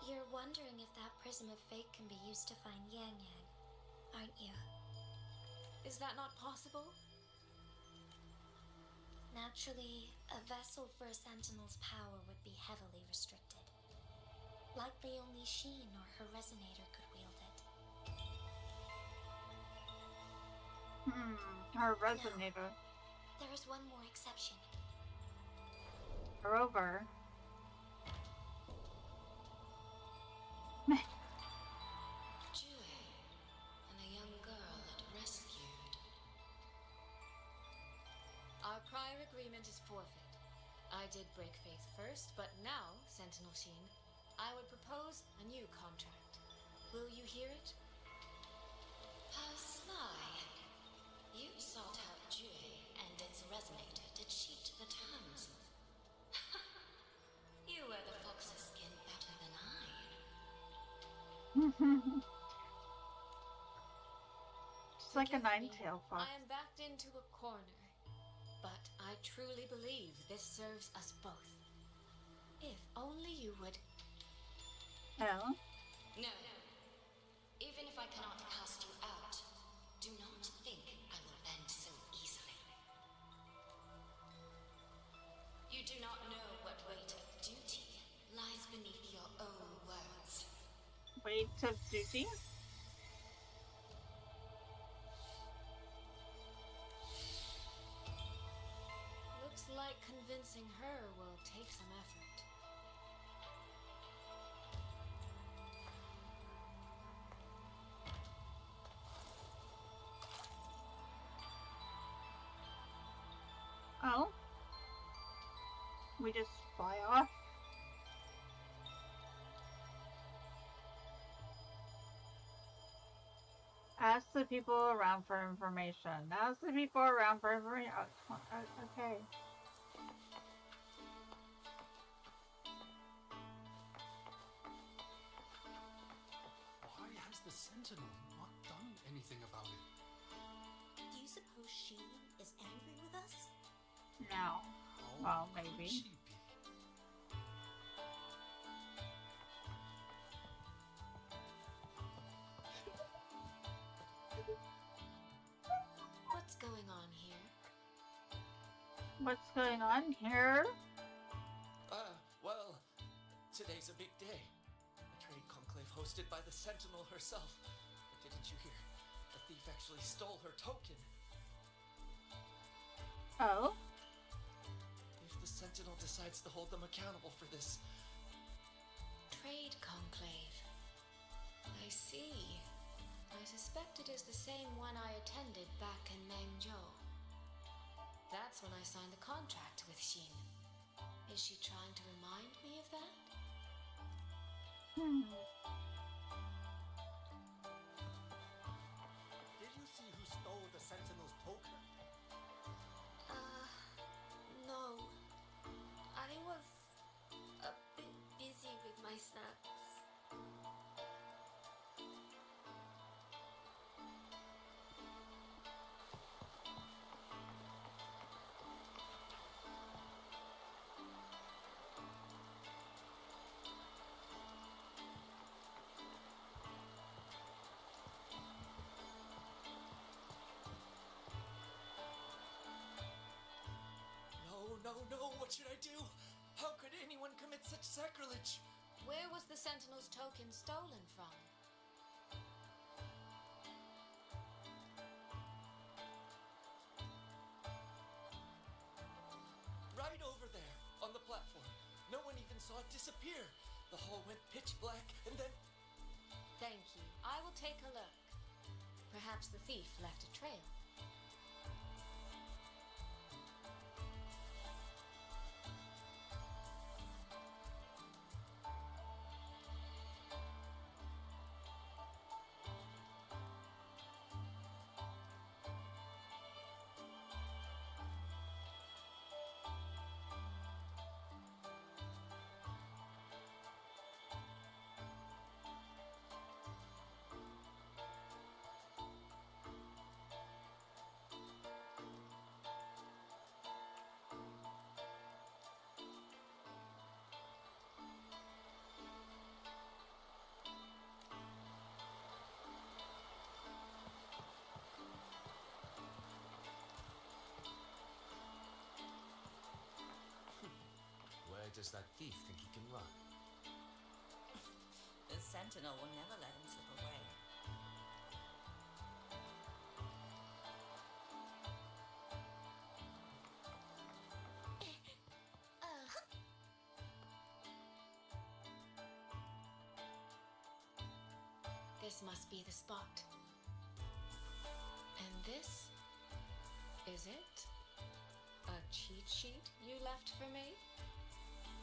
you're wondering if that prism of fate can be used to find Yang Yang, aren't you? Is that not possible? Naturally, a vessel for a Sentinel's power would be heavily restricted. Likely only Sheen or her resonator could wield it. Her resonator. There is one more exception. Rover. Jue and a young girl it rescued. Our prior agreement is forfeit. I did break faith first, but now, Sentinel Sheen, I would propose a new contract. Will you hear it? How sly. You sought out Jue and its resonator to cheat the terms. You wear the fox's skin better than I. It's like a nine-tailed fox. I am backed into a corner, but I truly believe this serves us both. If only you would... Oh? No. Even if I cannot cast you out, do not think I will bend so easily. You do not know what weight of duty lies beneath your own words. Weight of duty? Looks like convincing her will take some effort. Oh? We just fly off? Ask the people around for information. Ask the people around for information. Okay. Why has the Sentinel not done anything about it? Do you suppose Sheen is angry with us? No. Well, maybe. Could she be? What's going on here? What's going on here? Well, today's a big day. A trade conclave hosted by the Sentinel herself. Didn't you hear? The thief actually stole her token. Oh? If the Sentinel decides to hold them accountable for this... Trade conclave. I see. I suspect it is the same one I attended back in Nangzhou. That's when I signed the contract with Sheen. Is she trying to remind me of that? my snacks. No, what should I do? How could anyone commit such sacrilege? Where was the Sentinel's token stolen from? Right over there, on the platform. No one even saw it disappear. The hall went pitch black, and then... Thank you. I will take a look. Perhaps the thief left a trail. Where does that thief think he can run? The Sentinel will never let him slip away. This must be the spot. And this is it? A cheat sheet you left for me?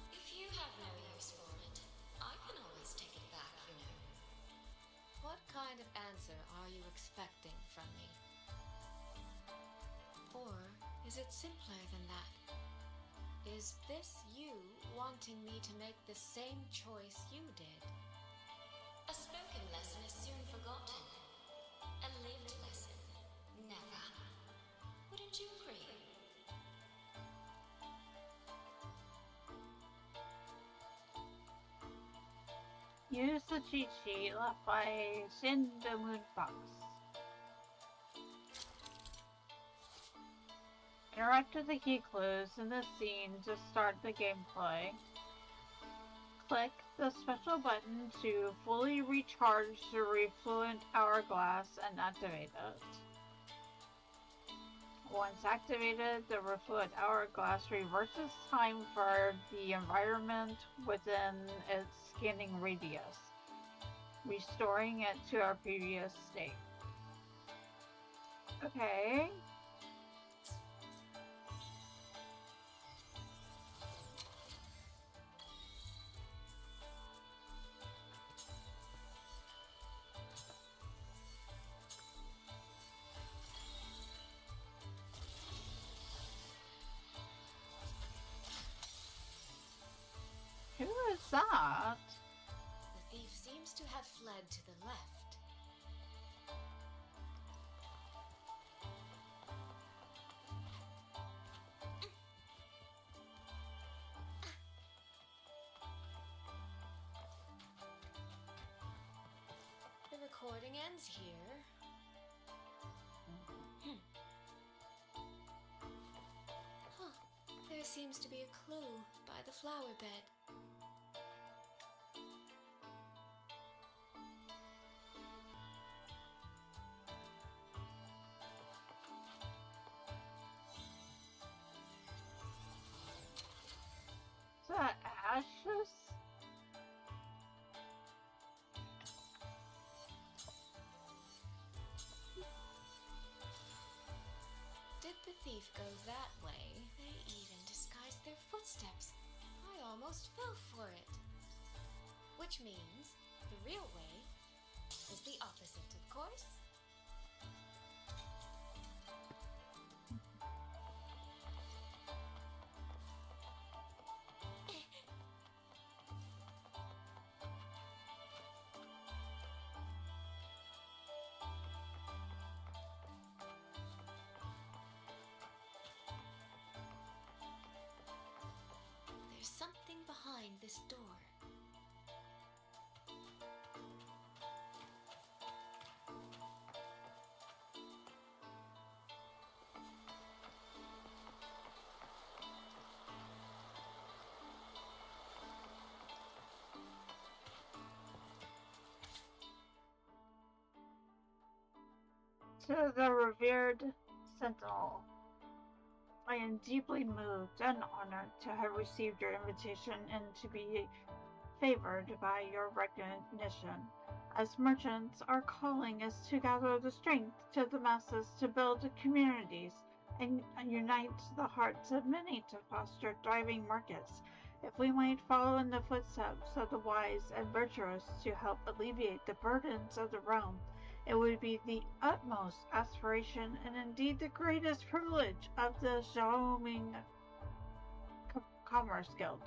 If you have no use for it, I can always take it back, you know. What kind of answer are you expecting from me? Or is it simpler than that? Is this you wanting me to make the same choice you did? A spoken lesson is soon forgotten. A lived lesson, never. Wouldn't you agree? Use the cheat sheet left by Sin the Moon Fox. Interact with the key clues in the scene to start the gameplay. Click the special button to fully recharge the refluent hourglass and activate it. Once activated, the refluent hourglass reverses time for the environment within its scanning radius, restoring it to our previous state. Okay. Who is that? The thief seems to have fled to the left. The recording ends here. Huh. There seems to be a clue by the flower bed. Is that ashes? Did the thief go that way? They even disguised their footsteps. I almost fell for it. Which means the real way is the opposite, of course. something behind this door. To the revered Sentinel, I am deeply moved and honored to have received your invitation and to be favored by your recognition. As merchants, our calling is to gather the strength to the masses to build communities and unite the hearts of many to foster thriving markets. If we might follow in the footsteps of the wise and virtuous to help alleviate the burdens of the realm, it would be the utmost aspiration and indeed the greatest privilege of the Xiaoming Commerce Guild.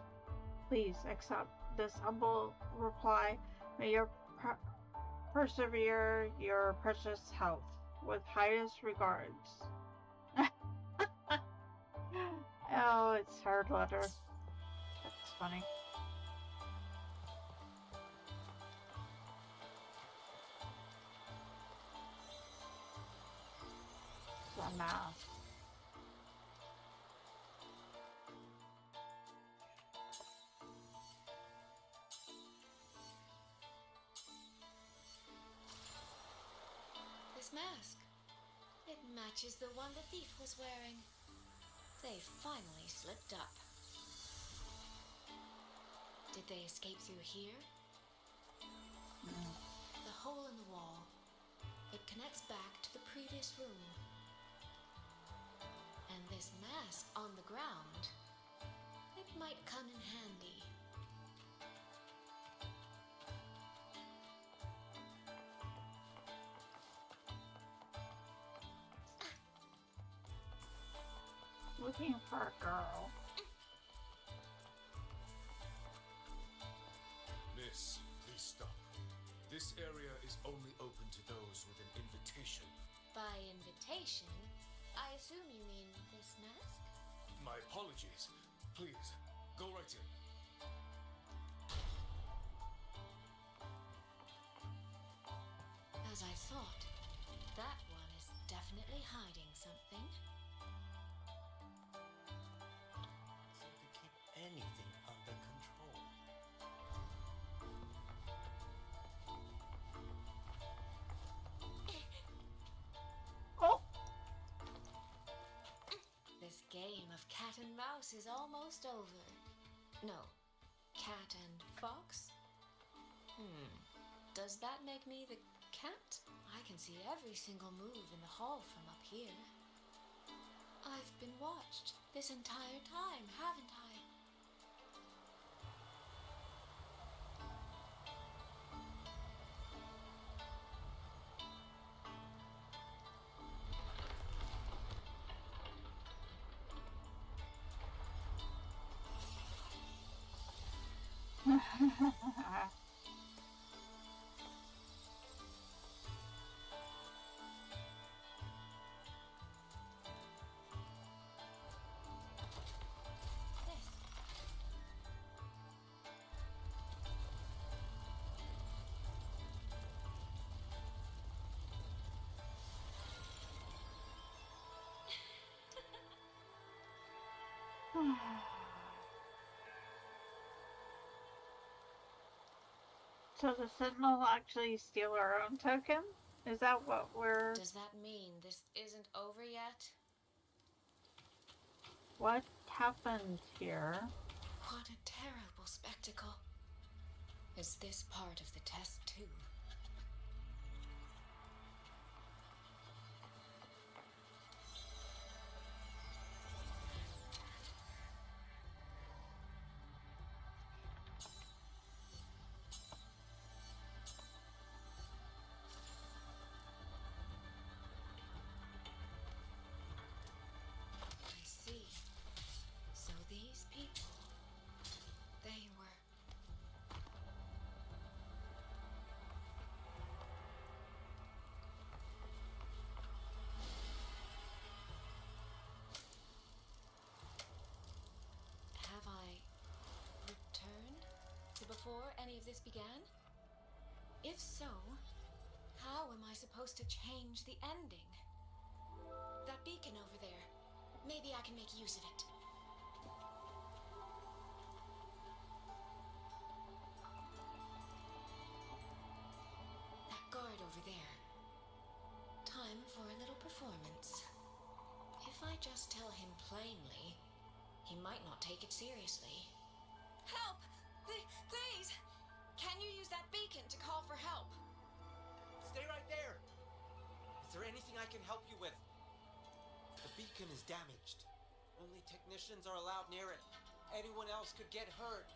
Please accept this humble reply. May you persevere your precious health. With highest regards. Oh, it's her letter. That's funny. The mask. This mask. It matches the one the thief was wearing. They finally slipped up. Did they escape through here? The hole in the wall. It connects back to the previous room. And this mask on the ground, it might come in handy. Looking for a girl. Miss, please stop. This area is only open to those with an invitation. By invitation, I assume you mean this mask? My apologies. Please, go right in. As I thought, that one is definitely hiding something. So to keep anything under control. Oh! This game of cat and mouse is almost over. No, cat and fox? Does that make me the cat? I can see every single move in the hall from up here. I've been watched this entire time, haven't I? So the Sentinel actually steal our own token? Is that what we're... Does that mean this isn't over yet? What happened here? What a terrible spectacle. Is this part of the test too? I see. So these people, they were... to before any of this began? If so, how am I supposed to change the ending? That beacon over there. Maybe I can make use of it. That guard over there. Time for a little performance. If I just tell him plainly, he might not take it seriously. Help! Please! Can you use that beacon to call for help? Stay right there! Is there anything I can help you with? The beacon is damaged. Only technicians are allowed near it. Anyone else could get hurt.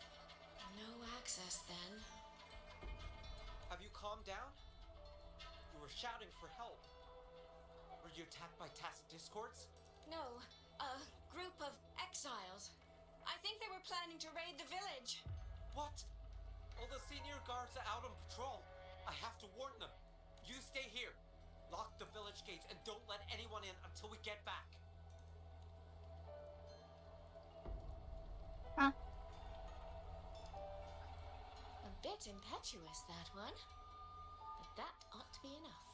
No access, then. Have you calmed down? You were shouting for help. Were you attacked by tacit discords? No, a group of exiles. I think they were planning to raid the village. What? All the senior guards are out on patrol. I have to warn them. You stay here. Lock the village gates and don't let anyone in until we get back. Huh? A bit impetuous, that one. But that ought to be enough.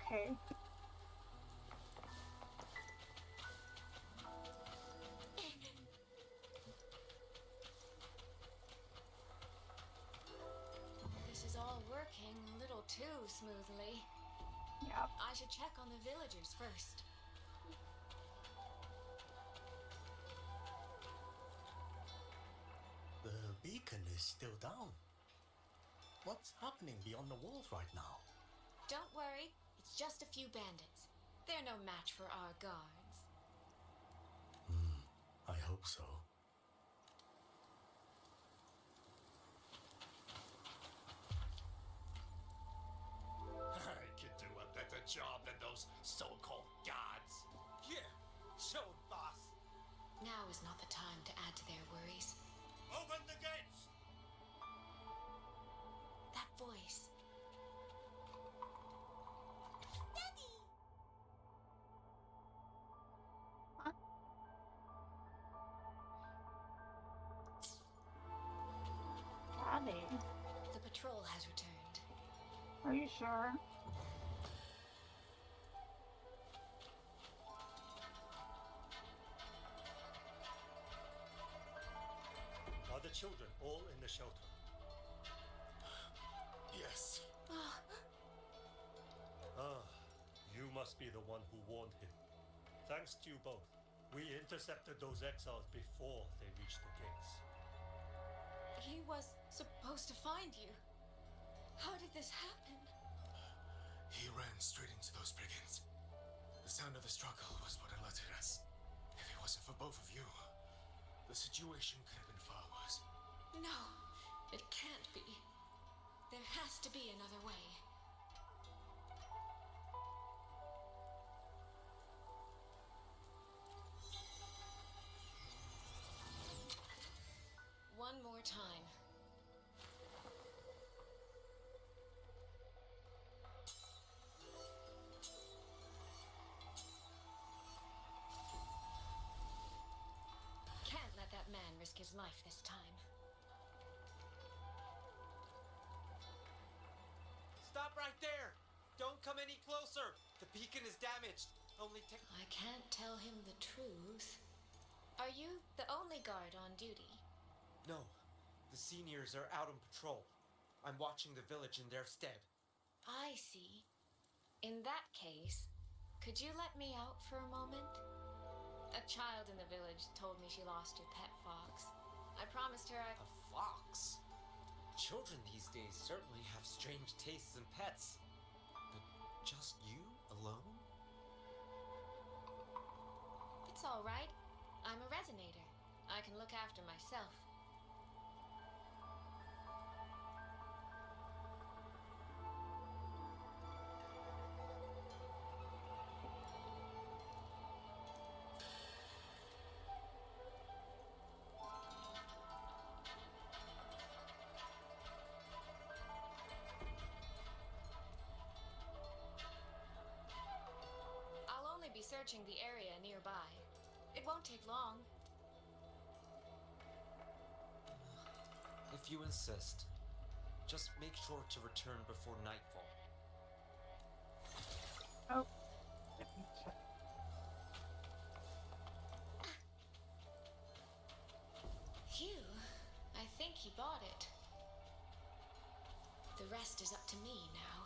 Okay. This is all working a little too smoothly. Yep. I should check on the villagers first. The beacon is still down. What's happening beyond the walls right now? Don't worry, it's just a few bandits. They're no match for our guards. I hope so. I could do a better job than those so-called gods. Yeah, show 'em, boss. Now is not the time to add to their worries. Open the gates! That voice. Daddy. The patrol has returned. Are you sure? Are the children all in the shelter? Yes. You must be the one who warned him. Thanks to you both. We intercepted those exiles before they reached the gates. He was supposed to find you. How did this happen? He ran straight into those brigands. The sound of the struggle was what alerted us. If it wasn't for both of you, the situation could have been far worse. No, it can't be. There has to be another way. One more time. Can't let that man risk his life this time. Stop right there! Don't come any closer! The beacon is damaged. Only I can't tell him the truth. Are you the only guard on duty? No. The seniors are out on patrol. I'm watching the village in their stead. I see. In that case, could you let me out for a moment? A child in the village told me she lost her pet fox. I promised her A fox? Children these days certainly have strange tastes in pets. But just you alone? It's all right. I'm a resonator. I can look after myself. searching the area nearby. It won't take long. If you insist, just make sure to return before nightfall. Oh, let me check. Phew, I think he bought it. The rest is up to me now.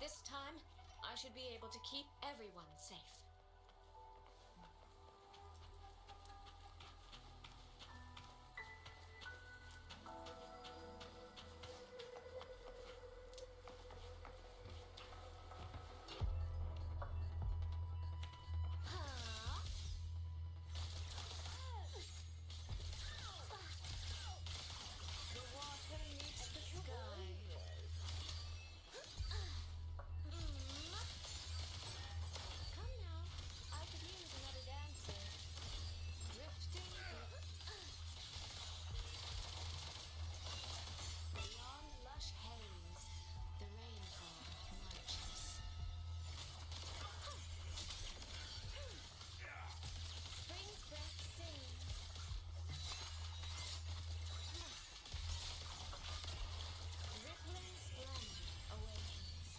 This time, I should be able to keep everyone safe. The water meets the sky. Come now, I could use another dancer. Drifting beyond lush haze, the rainfall marches. Spring's breath sings. Rippling splendor awakens.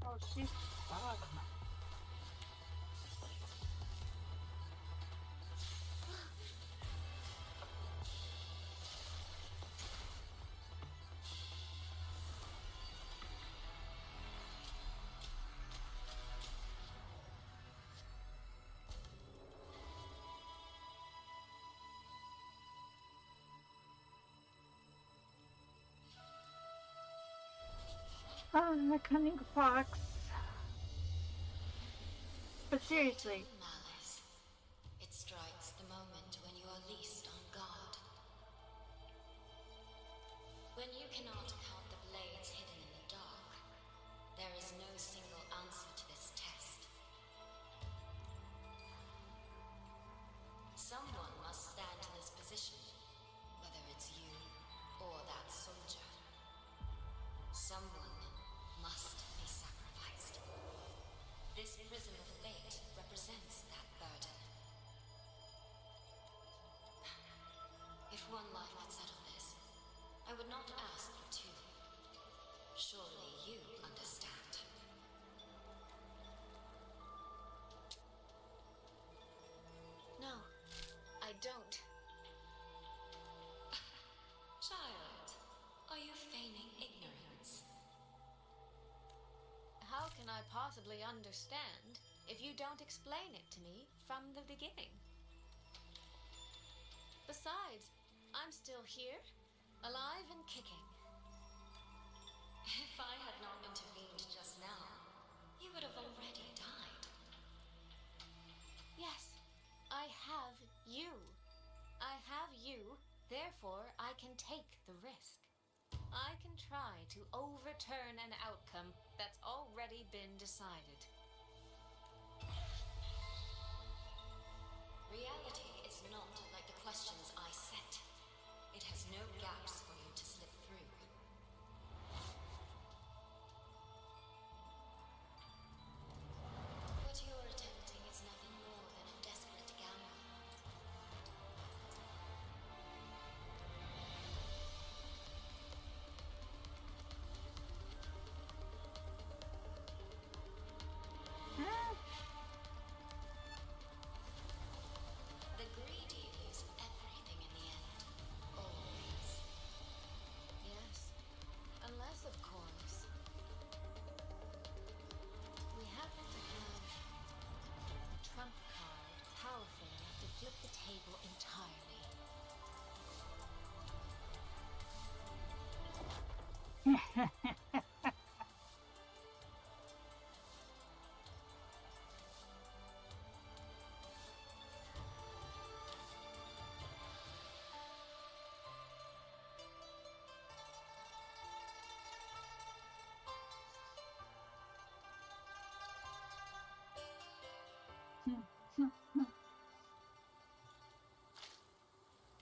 Oh, she's dog. Ah, a cunning fox. But seriously, Malice. It strikes the moment when you are least on guard. When you cannot count the blades hidden in the dark, there is no single answer to this test. Someone must stand in this position, whether it's you or that soldier. Someone must be sacrificed. This prism of fate represents that burden. If one life could settle this, I would not ask for two. Surely you understand. No, I don't. Child, are you feigning ignorance? How can I possibly understand if you don't explain it to me from the beginning? Besides, I'm still here, alive and kicking. If I had not intervened just now, you would have already died. Yes, I have you. I have you, therefore I can take the risk. I can try to overturn an outcome that's already been decided. Reality is not like the questions I set. It has no gaps for you to slip through. What you're attempting is nothing more than a desperate gamble. The greedy lose everything in the end. Always. Yes, unless, of course, we happen to have a trump card powerful enough to flip the table entirely.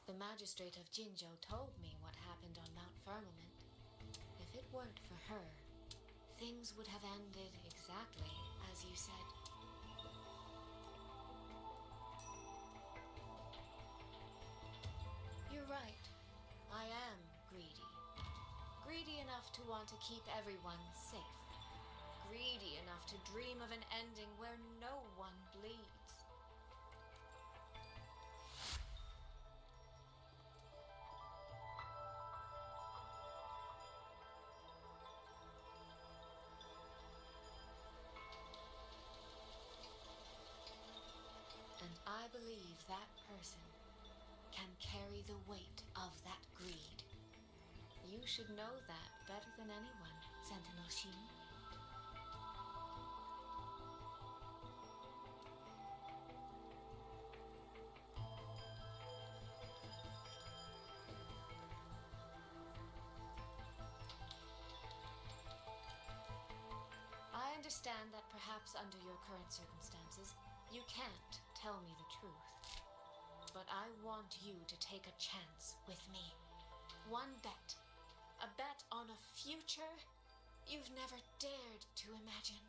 The magistrate of Jinzhou told me what happened on weren't for her, things would have ended exactly as you said. You're right. I am greedy. Greedy enough to want to keep everyone safe. Greedy enough to dream of an ending where no one bleeds. And I believe that person can carry the weight of that greed. You should know that better than anyone, Sentinel Sheen. I understand that perhaps under your current circumstances, you can't tell me the truth. But I want you to take a chance with me. One bet. A bet on a future you've never dared to imagine.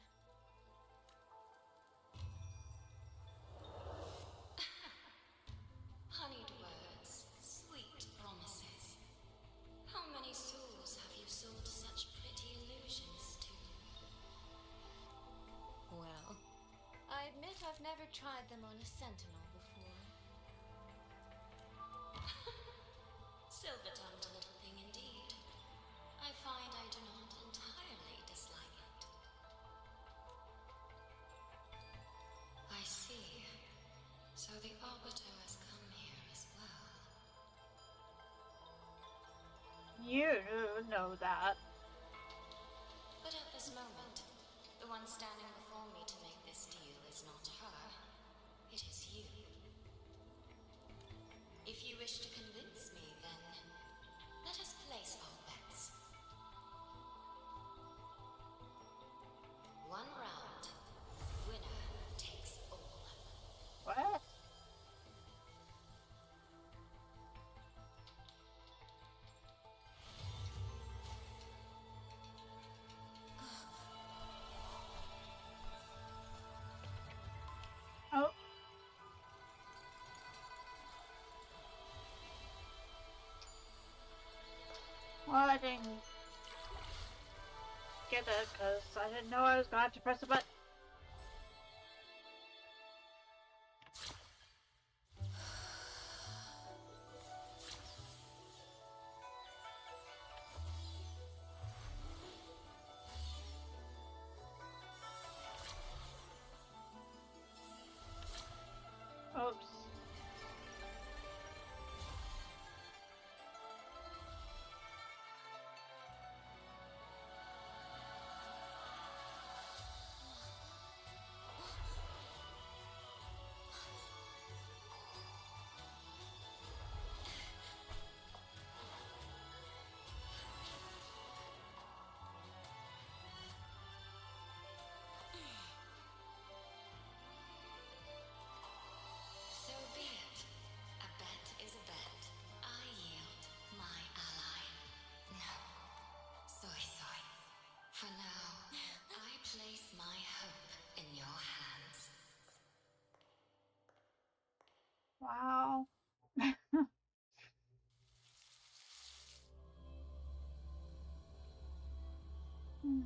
Honeyed words, sweet promises. How many souls have you sold such pretty illusions to? Well, I admit I've never tried them on a sentinel before. Silver-tongued little thing indeed. I find I do not entirely dislike it. I see. So the Arbiter has come here as well. You know that. But at this moment, the one standing before me to make this deal is not her. It is you. If you wish to convince me, then let us place our bets. One round. Winner takes all. What? Oh. Well, I didn't get it because I didn't know I was going to have to press a button. Oops. So be it. A bet is a bet. I yield my ally. No. Soy soy. For now, I place my hope in your hands. Wow. Hmm.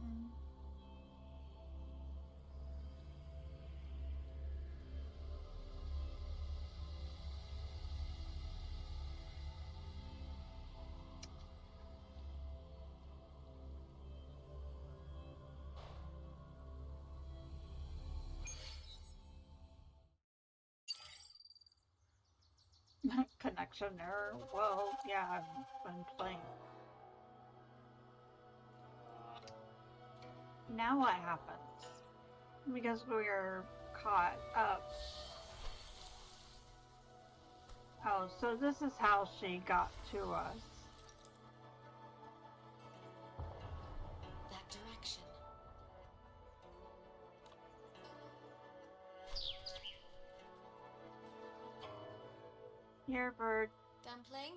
Connection error. Well, yeah, I've been playing. Now what happens? Because we're caught up. Oh, so this is how she got to us. That direction. Here, bird. Dumpling,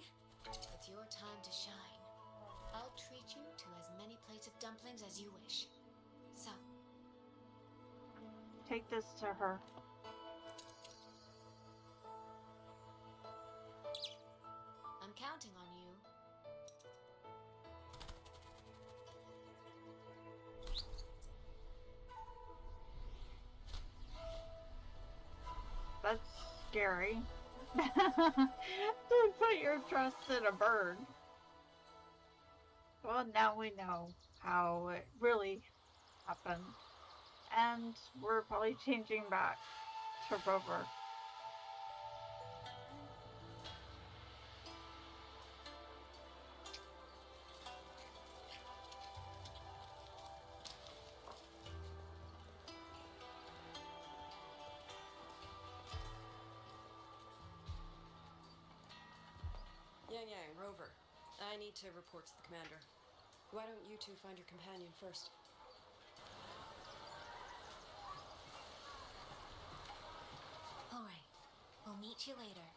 it's your time to shine. I'll treat you to as many plates of dumplings as you wish. So, Take this to her. I'm counting on you. That's scary. To put your trust in a bird. Well, now we know how it really happened. And we're probably changing back to Rover. Yang Yang, Rover. I need to report to the commander. Why don't you two find your companion first? Alright, we'll meet you later.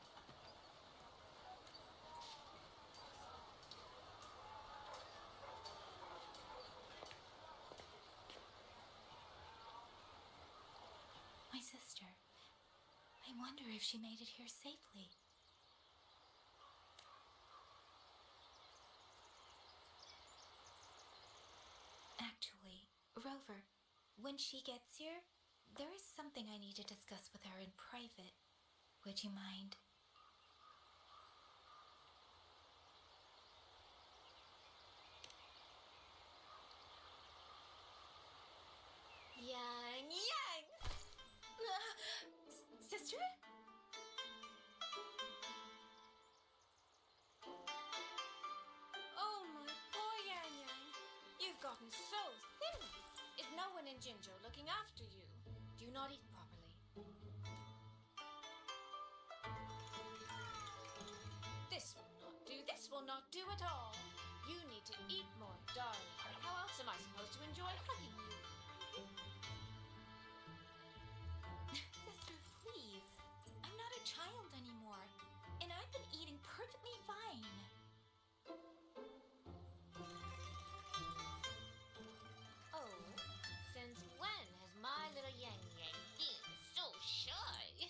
My sister. I wonder if she made it here safely. Actually, Rover, when she gets here, there is something I need to discuss with her in private. Would you mind? Yang Yang! Sister? Oh, my poor Yang Yang. You've gotten so thin. Is no one in Jinzhou looking after you? Do you not eat properly? This will not do at all. You need to eat more, darling. How else am I supposed to enjoy hugging you? Sister, please. I'm not a child anymore. And I've been eating perfectly fine. Oh, since when has my little Yang Yang been so shy?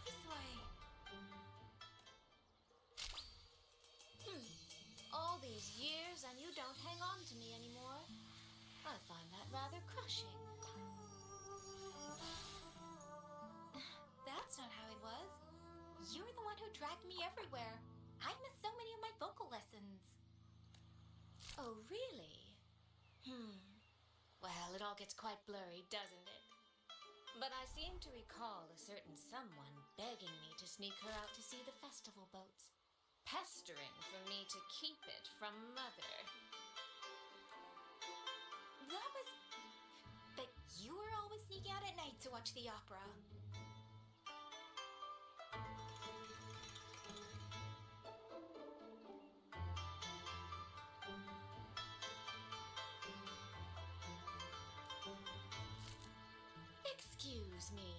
This way. All these years and you don't hang on to me anymore. I find that rather crushing. That's not how it was. You're the one who dragged me everywhere. I missed so many of my vocal lessons. Oh, really? Well, it all gets quite blurry, doesn't it? But I seem to recall a certain someone begging me to sneak her out to see the festival boats, pestering for me to keep it from Mother. That was... But you were always sneaking out at night to watch the opera. Excuse me?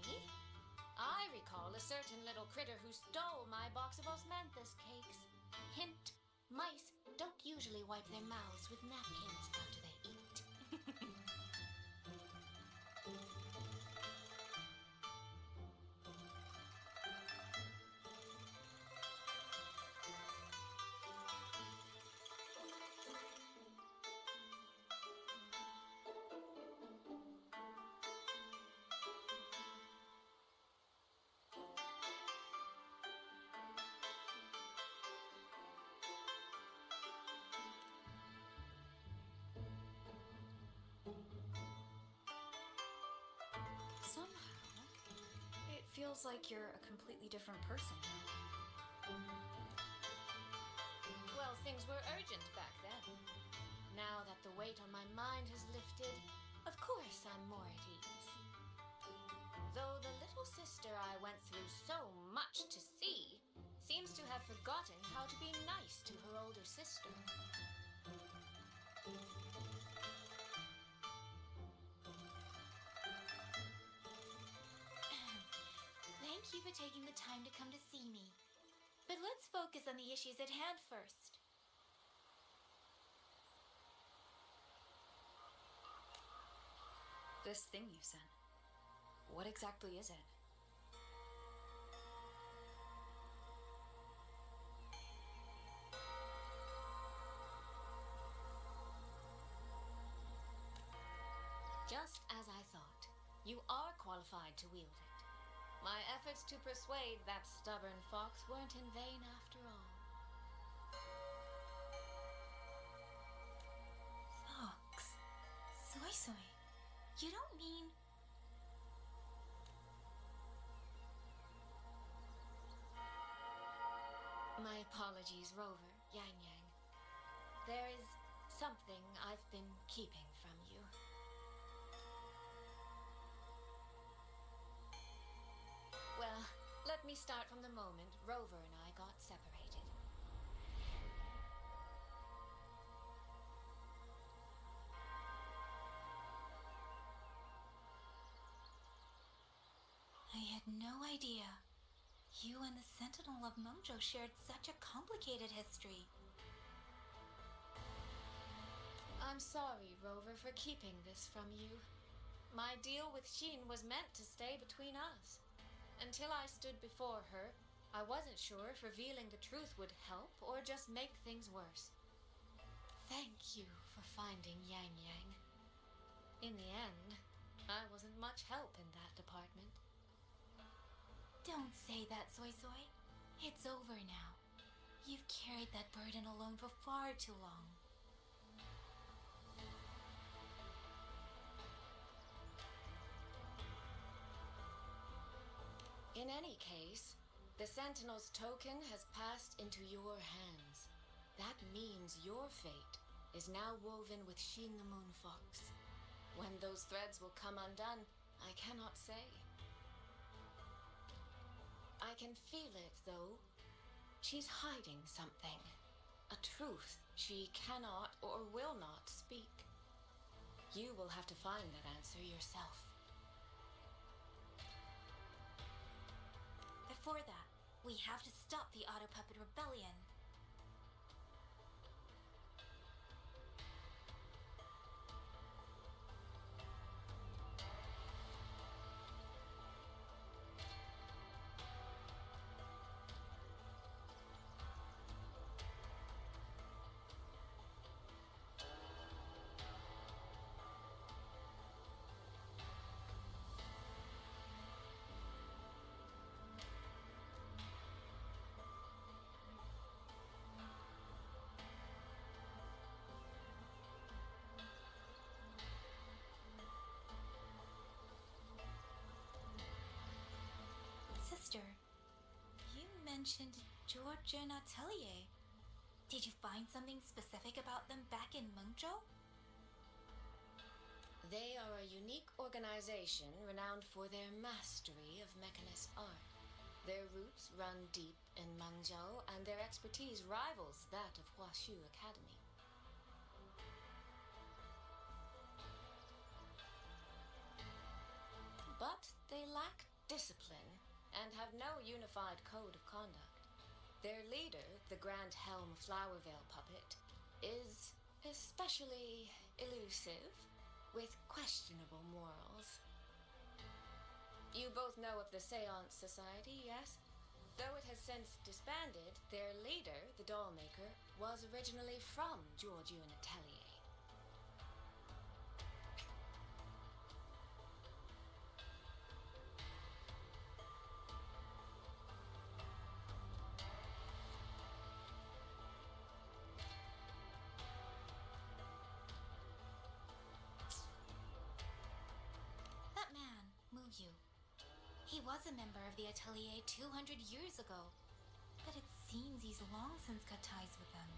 I recall a certain little critter who stole my box of osmanthus cakes. Hint, mice don't usually wipe their mouths with napkins after they eat. Somehow, it feels like you're a completely different person now. Well, things were urgent back Now that the weight on my mind has lifted, of course I'm more at ease. Though the little sister I went through so much to see seems to have forgotten how to be nice to her older sister. Thank you for taking the time to come to see me. But let's focus on the issues at hand first. This thing you sent. What exactly is it? Just as I thought. You are qualified to wield it. My efforts to persuade that stubborn fox weren't in vain after all. Fox? Soy Soy? You don't mean... My apologies, Rover, Yang Yang. There is something I've been keeping from you. Well, let me start from the moment Rover and I got separated. I had no idea. You and the Sentinel of Mojo shared such a complicated history. I'm sorry, Rover, for keeping this from you. My deal with Sheen was meant to stay between us. Until I stood before her, I wasn't sure if revealing the truth would help or just make things worse. Thank you for finding Yang Yang. In the end, I wasn't much help in that department. Don't say that, Soy Soy. It's over now. You've carried that burden alone for far too long. In any case, the Sentinel's token has passed into your hands. That means your fate is now woven with Sheen the Moon Fox. When those threads will come undone, I cannot say. I can feel it, though. She's hiding something. A truth she cannot or will not speak. You will have to find that answer yourself. Before that, we have to stop the Auto Puppet Rebellion. Sister, you mentioned Georgia and Atelier. Did you find something specific about them back in Mengzhou? They are a unique organization renowned for their mastery of mechanist art. Their roots run deep in Mengzhou, and their expertise rivals that of Huashu Academy. But they lack discipline and have no unified code of conduct. Their leader, the Grand Helm Flowervale puppet, is especially elusive, with questionable morals. You both know of the Seance Society, yes? Though it has since disbanded, their leader, the Dollmaker, was originally from Georgian Atelier. He was a member of the Atelier 200 years ago, but it seems he's long since cut ties with them.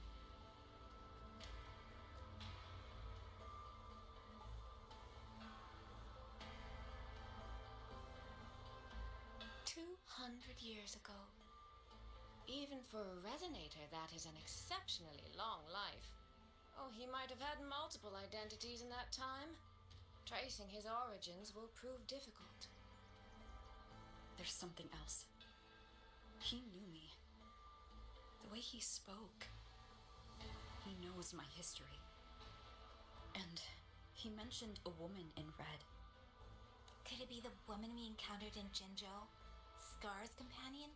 years ago. Even for a resonator, that is an exceptionally long life. Oh, he might have had multiple identities in that time. Tracing his origins will prove difficult. There's something else. He knew me. The way he spoke. He knows my history. And he mentioned a woman in red. Could it be the woman we encountered in Jinzhou? Scar's companion?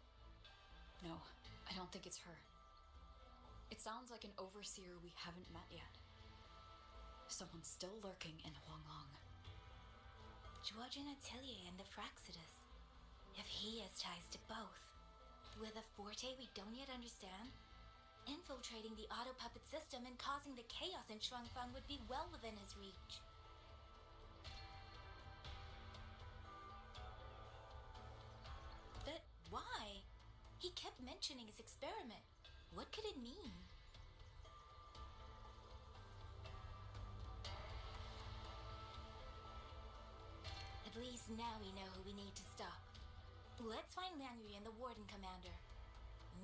No, I don't think it's her. It sounds like an overseer we haven't met yet. Someone still lurking in Xuanling. Georgian Atelier and the Fraxidus. If he has ties to both. With a forte we don't yet understand, infiltrating the auto puppet system and causing the chaos in Xuanfeng would be well within his reach. But why? He kept mentioning his experiment. What could it mean? At least now we know who we need to stop. Let's find Liang Yu and the Warden Commander.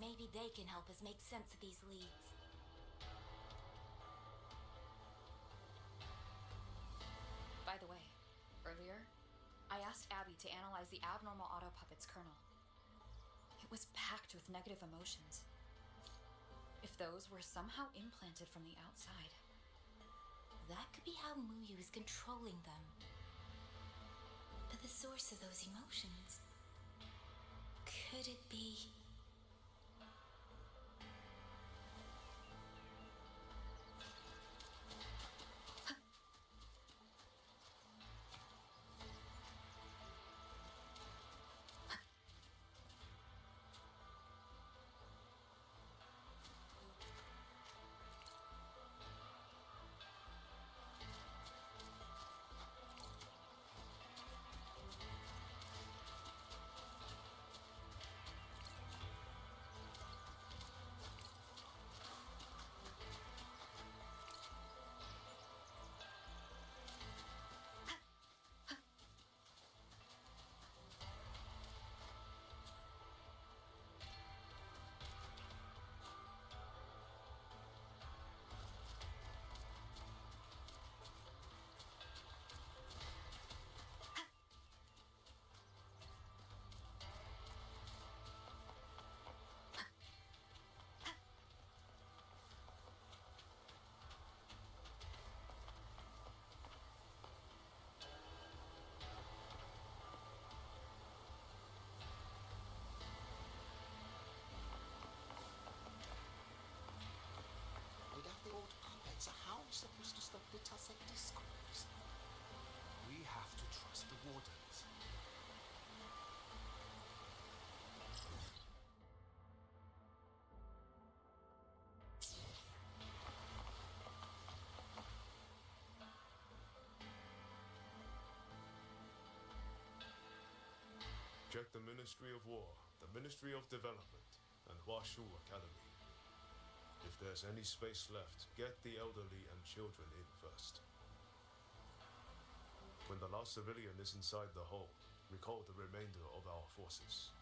Maybe they can help us make sense of these leads. By the way, earlier, I asked Abby to analyze the abnormal auto puppet's kernel. It was packed with negative emotions. If those were somehow implanted from the outside. That could be how Muyu is controlling them. But the source of those emotions... could it be... How are we supposed to stop the Tusek discourse? We have to trust the wardens. Check the Ministry of War, the Ministry of Development, and Huashu Academy. If there's any space left, get the elderly and children in first. When the last civilian is inside the hold, recall the remainder of our forces.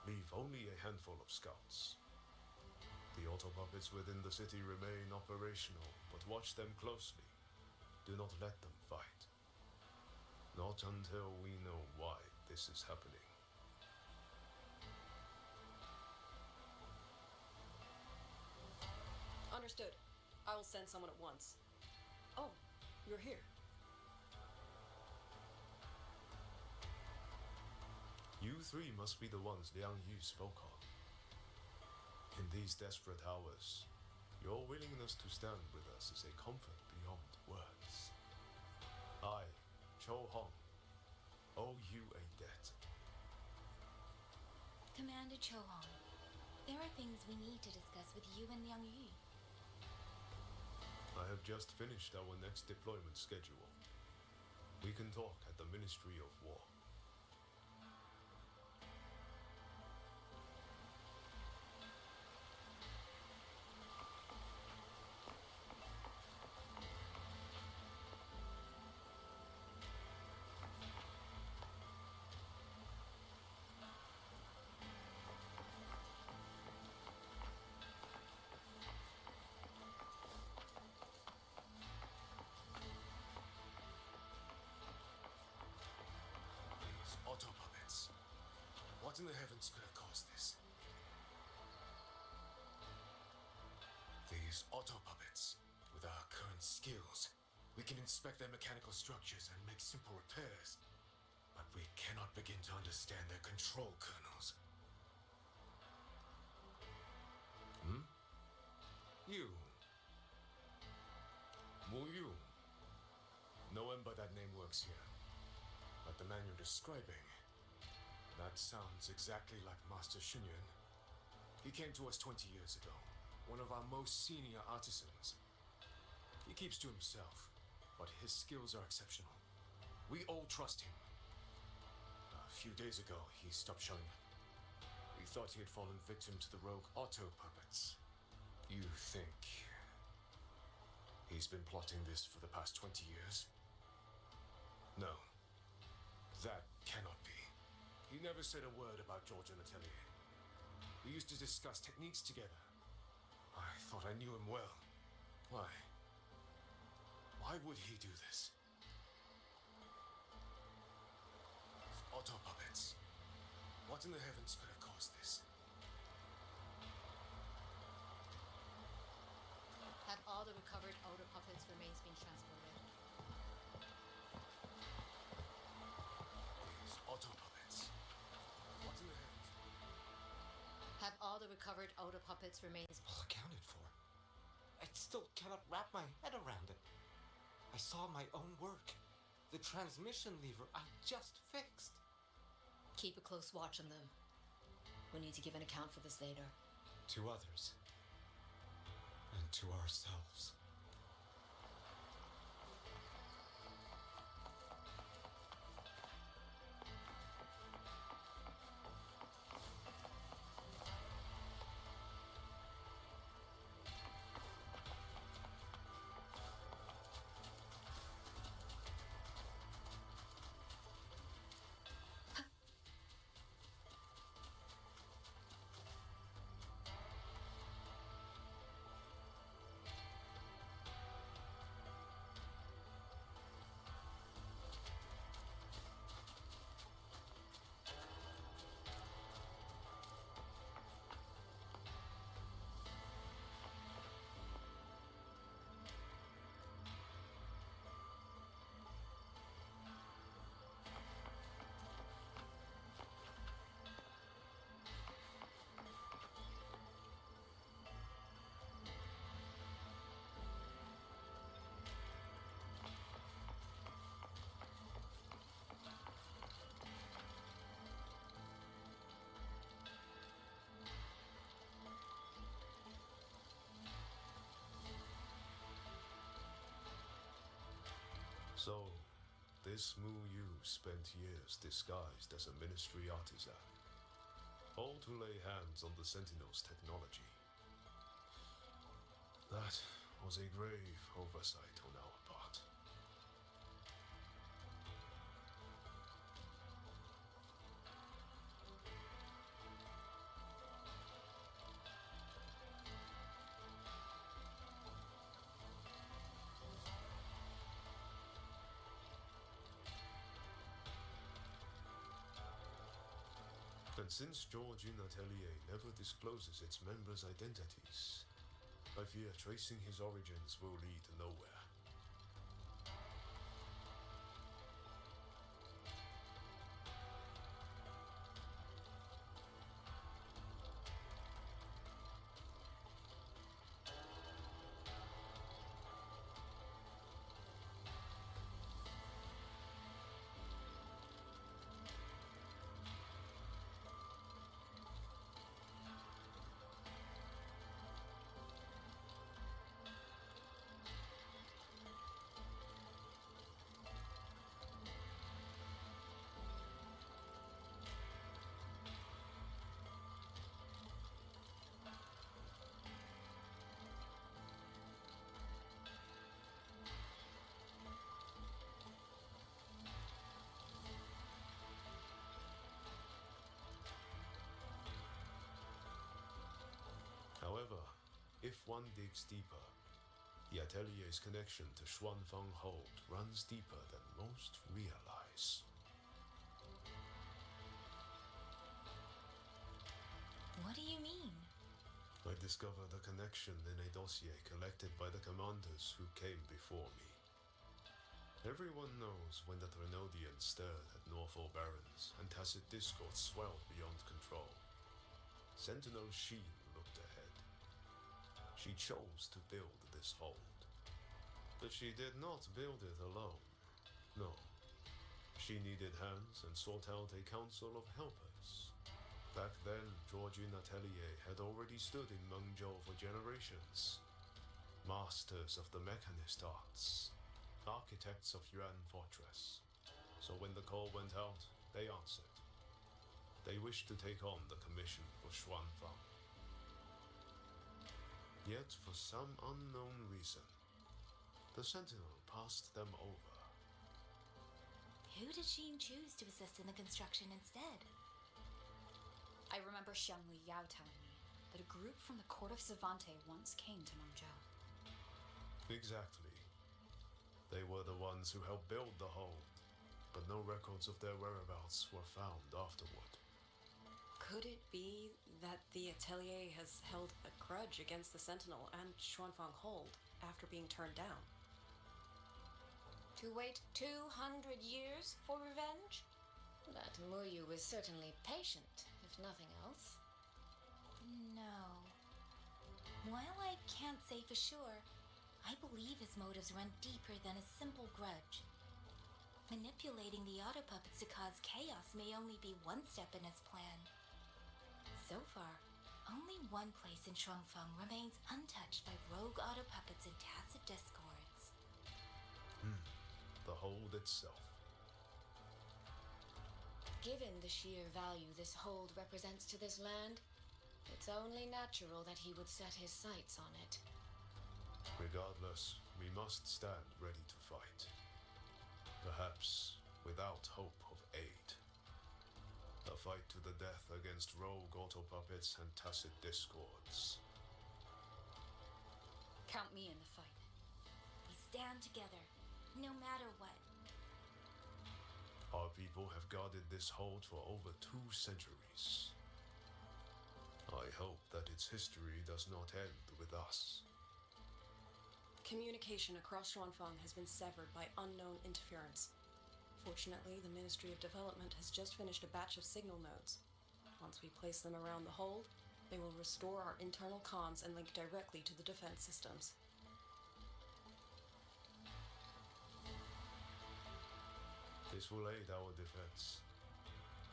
Leave only a handful of scouts. The auto puppets within the city remain operational, but watch them closely. Do not let them fight. Not until we know why this is happening. Understood. I will send someone at once. Oh, you're here. You three must be the ones Liang Yu spoke of. In these desperate hours, your willingness to stand with us is a comfort beyond words. I, Cho Hong, owe you a debt. Commander Cho Hong, there are things we need to discuss with you and Liang Yu. I have just finished our next deployment schedule. We can talk at the Ministry of War. What in the heavens could have caused this? These auto puppets, with our current skills, we can inspect their mechanical structures and make simple repairs. But we cannot begin to understand their control kernels. You. Wu Yu. No one but that name works here. But the man you're describing, that sounds exactly like Master Xunyuan. He came to us 20 years ago, one of our most senior artisans. He keeps to himself, but his skills are exceptional. We all trust him. A few days ago, he stopped showing up. We thought he had fallen victim to the rogue auto puppets. You think he's been plotting this for the past 20 years? No, that cannot be. He never said a word about George and Atelier. We used to discuss techniques together. I thought I knew him well. Why? Why would he do this? Auto puppets. What in the heavens could have caused this? Have all the recovered outer puppets' remains been transported? These auto puppets. What in the heavens? Have all the recovered outer puppets' remains All accounted for. I still cannot wrap my head around it. I saw my own work. The transmission lever I just fixed. Keep a close watch on them. We need to give an account for this later. To others. And to ourselves. So, this Mu Yu spent years disguised as a ministry artisan, all to lay hands on the Sentinel's technology. That was a grave oversight on our part. And since George Atelier never discloses its members' identities, I fear tracing his origins will lead nowhere. However, if one digs deeper, the Atelier's connection to Xuanfang Hold runs deeper than most realize. What do you mean? I discovered a connection in a dossier collected by the commanders who came before me. Everyone knows when the Trinodians stirred at Norfolk Barrens and tacit discord swelled beyond control. Sentinel Sheen looked ahead. She chose to build this hold. But she did not build it alone. No. She needed hands and sought out a council of helpers. Back then, Georgine Atelier had already stood in Mengzhou for generations. Masters of the mechanist arts. Architects of Yuan Fortress. So when the call went out, they answered. They wished to take on the commission for Xuanfang. Yet, for some unknown reason, the Sentinel passed them over. Who did Sheen choose to assist in the construction instead? I remember Xiangli Yao telling me that a group from the court of Savante once came to Mengzhou. Exactly. They were the ones who helped build the hold, but no records of their whereabouts were found afterward. Could it be that the Atelier has held a grudge against the Sentinel and Xuanfang Hold after being turned down? To wait 200 years for revenge? That Muyu was certainly patient, if nothing else. No. While I can't say for sure, I believe his motives run deeper than a simple grudge. Manipulating the auto puppets to cause chaos may only be one step in his plan. So far, only one place in Shuangfeng remains untouched by rogue auto puppets and tacit discords. The hold itself. Given the sheer value this hold represents to this land, it's only natural that he would set his sights on it. Regardless, we must stand ready to fight. Perhaps without hope of aid. A fight to the death against rogue auto puppets and tacit discords. Count me in the fight. We stand together, no matter what. Our people have guarded this hold for over 2 centuries. I hope that its history does not end with us. Communication across Xuanfang has been severed by unknown interference. Fortunately, the Ministry of Development has just finished a batch of signal nodes. Once we place them around the hold, they will restore our internal comms and link directly to the defense systems. This will aid our defense,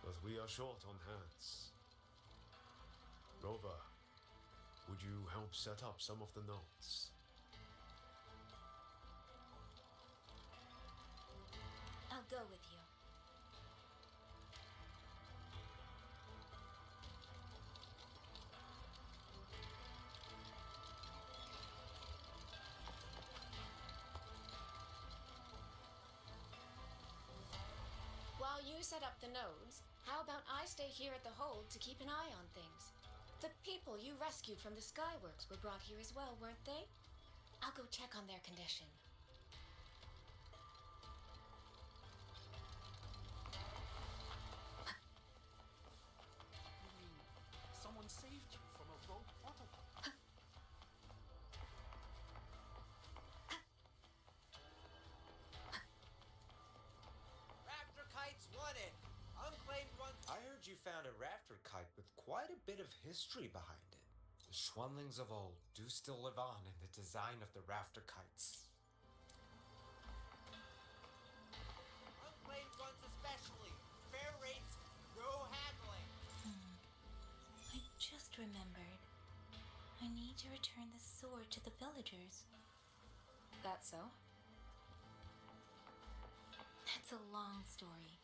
but we are short on hands. Rover, would you help set up some of the nodes? I'll go with you. While you set up the nodes, how about I stay here at the hold to keep an eye on things? The people you rescued from the Skyworks were brought here as well, weren't they? I'll go check on their condition. Someone saved you from a rogue autobot. Raptor kites wanted! Unclaimed ones. I heard you found a raptor kite with quite a bit of history behind it. The Xuanlings of old do still live on in the design of the raptor kites. Unclaimed ones especially. Fair rates, no haggling. I just remembered. I need to return the sword to the villagers. That so? That's a long story.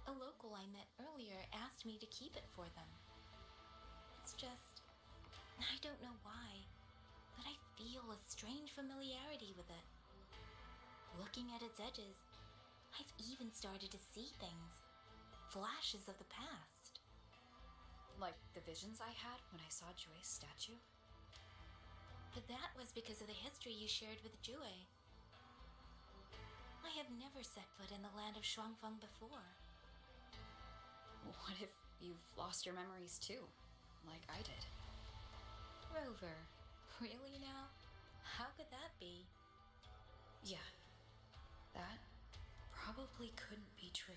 A local I met earlier asked me to keep it for them. It's just... I don't know why, but I feel a strange familiarity with it. Looking at its edges, I've even started to see things. Flashes of the past. Like the visions I had when I saw Jue's statue? But that was because of the history you shared with Jue. I have never set foot in the land of Shuangfeng before. What if you've lost your memories too? like I did. Rover, really now? How could that be? Yeah, that probably couldn't be true.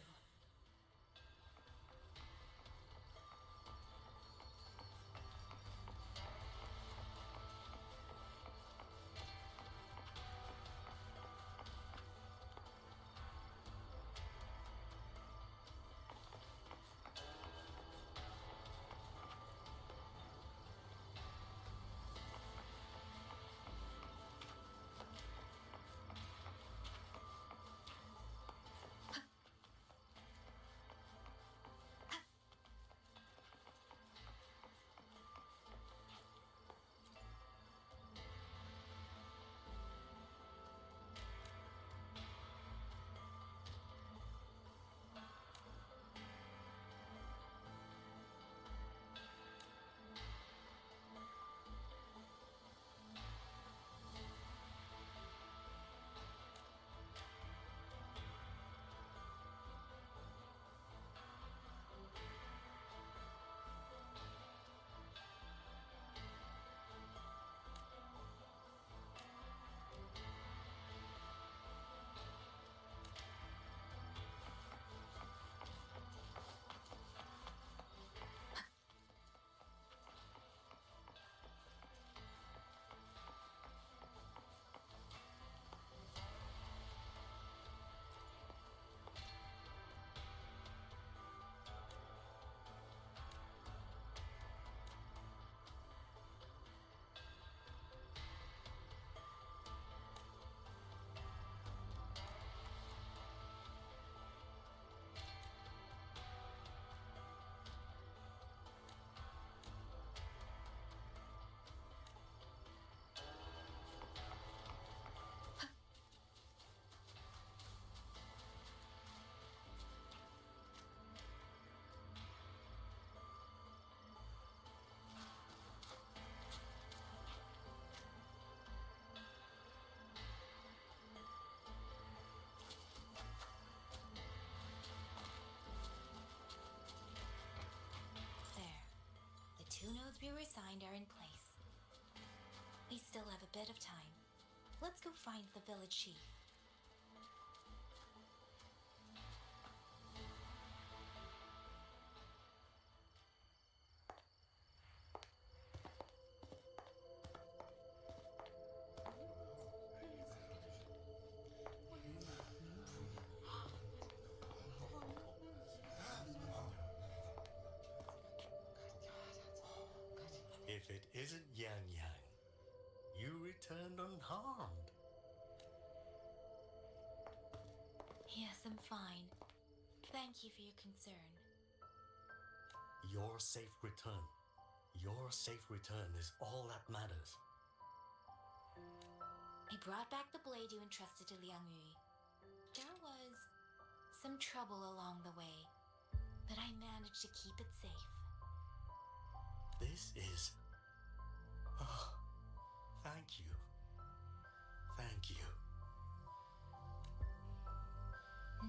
There. The 2 nodes we were assigned are in place. We still have a bit of time. Let's go find the village chief. If it isn't Yang Yang, you returned unharmed. Yes, I'm fine. Thank you for your concern. Your safe return. Your safe return is all that matters. I brought back the blade you entrusted to Liang Yu. There was some trouble along the way, but I managed to keep it safe. This is... Oh, thank you. Thank you.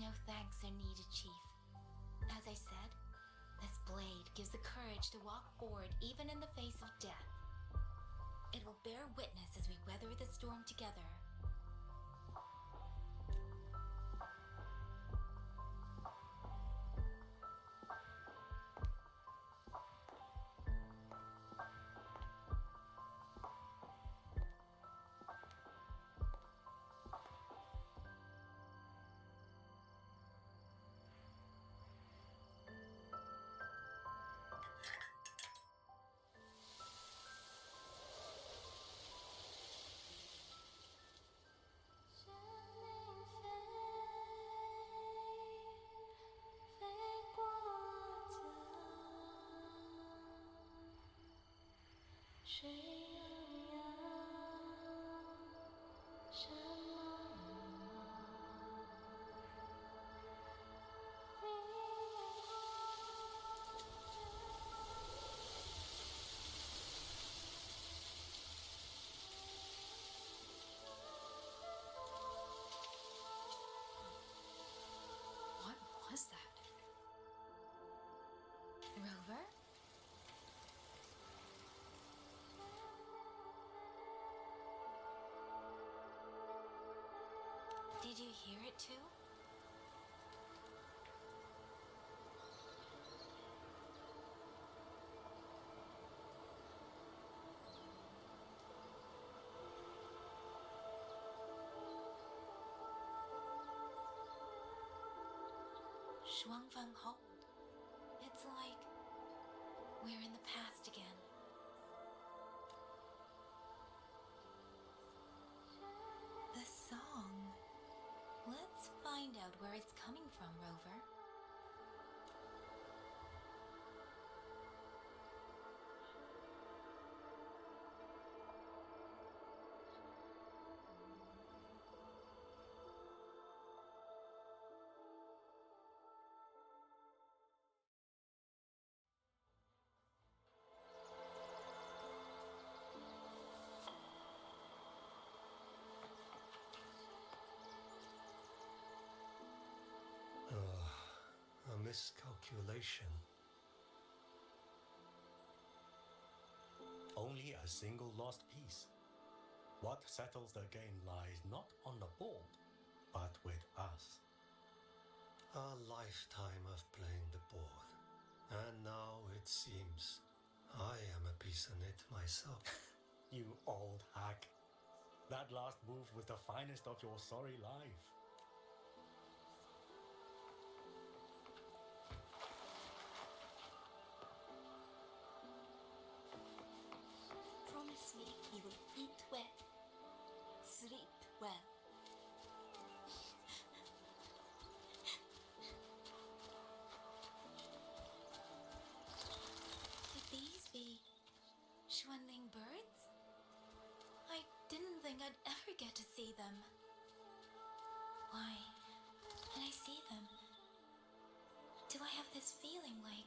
No thanks are needed, Chief. As I said, this blade gives the courage to walk forward even in the face of death. It will bear witness as we weather the storm together. Did you hear it too? Xuanling hold. It's like we're in the past again. The song. Let's find out where it's coming from, Rover. A miscalculation. Only a single lost piece. What settles the game lies not on the board, but with us. A lifetime of playing the board. And now it seems I am a piece in it myself. You old hack. That last move was the finest of your sorry life. Promise me you will eat well, sleep well. Could these be Xuanling birds? I didn't think I'd ever get to see them. Why, when I see them, do I have this feeling like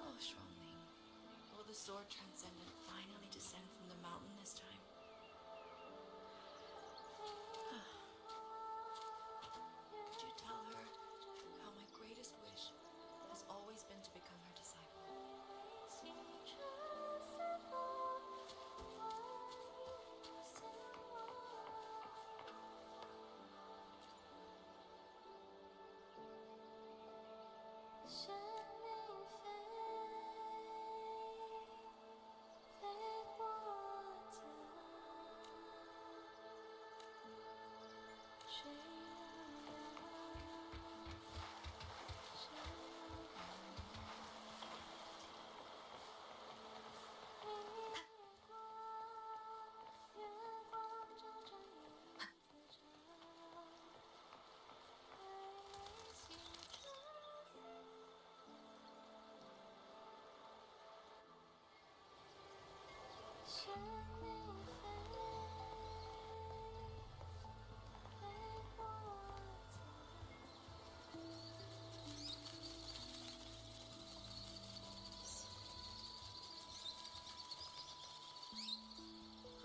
Oh, Xuanling. Will the sword transcendent finally descend from the mountain this time? Did you tell her how my greatest wish has always been to become her disciple?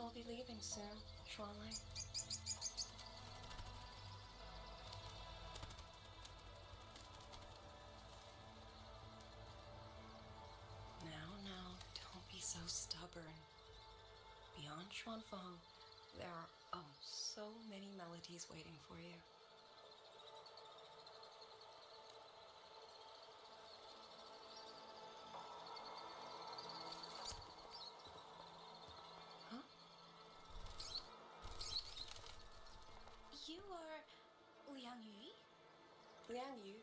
I'll be leaving soon, Xuanling. Now, don't be so stubborn. Beyond Xuanfang, there are so many melodies waiting for you. you are Liang Yu? Liang Yu.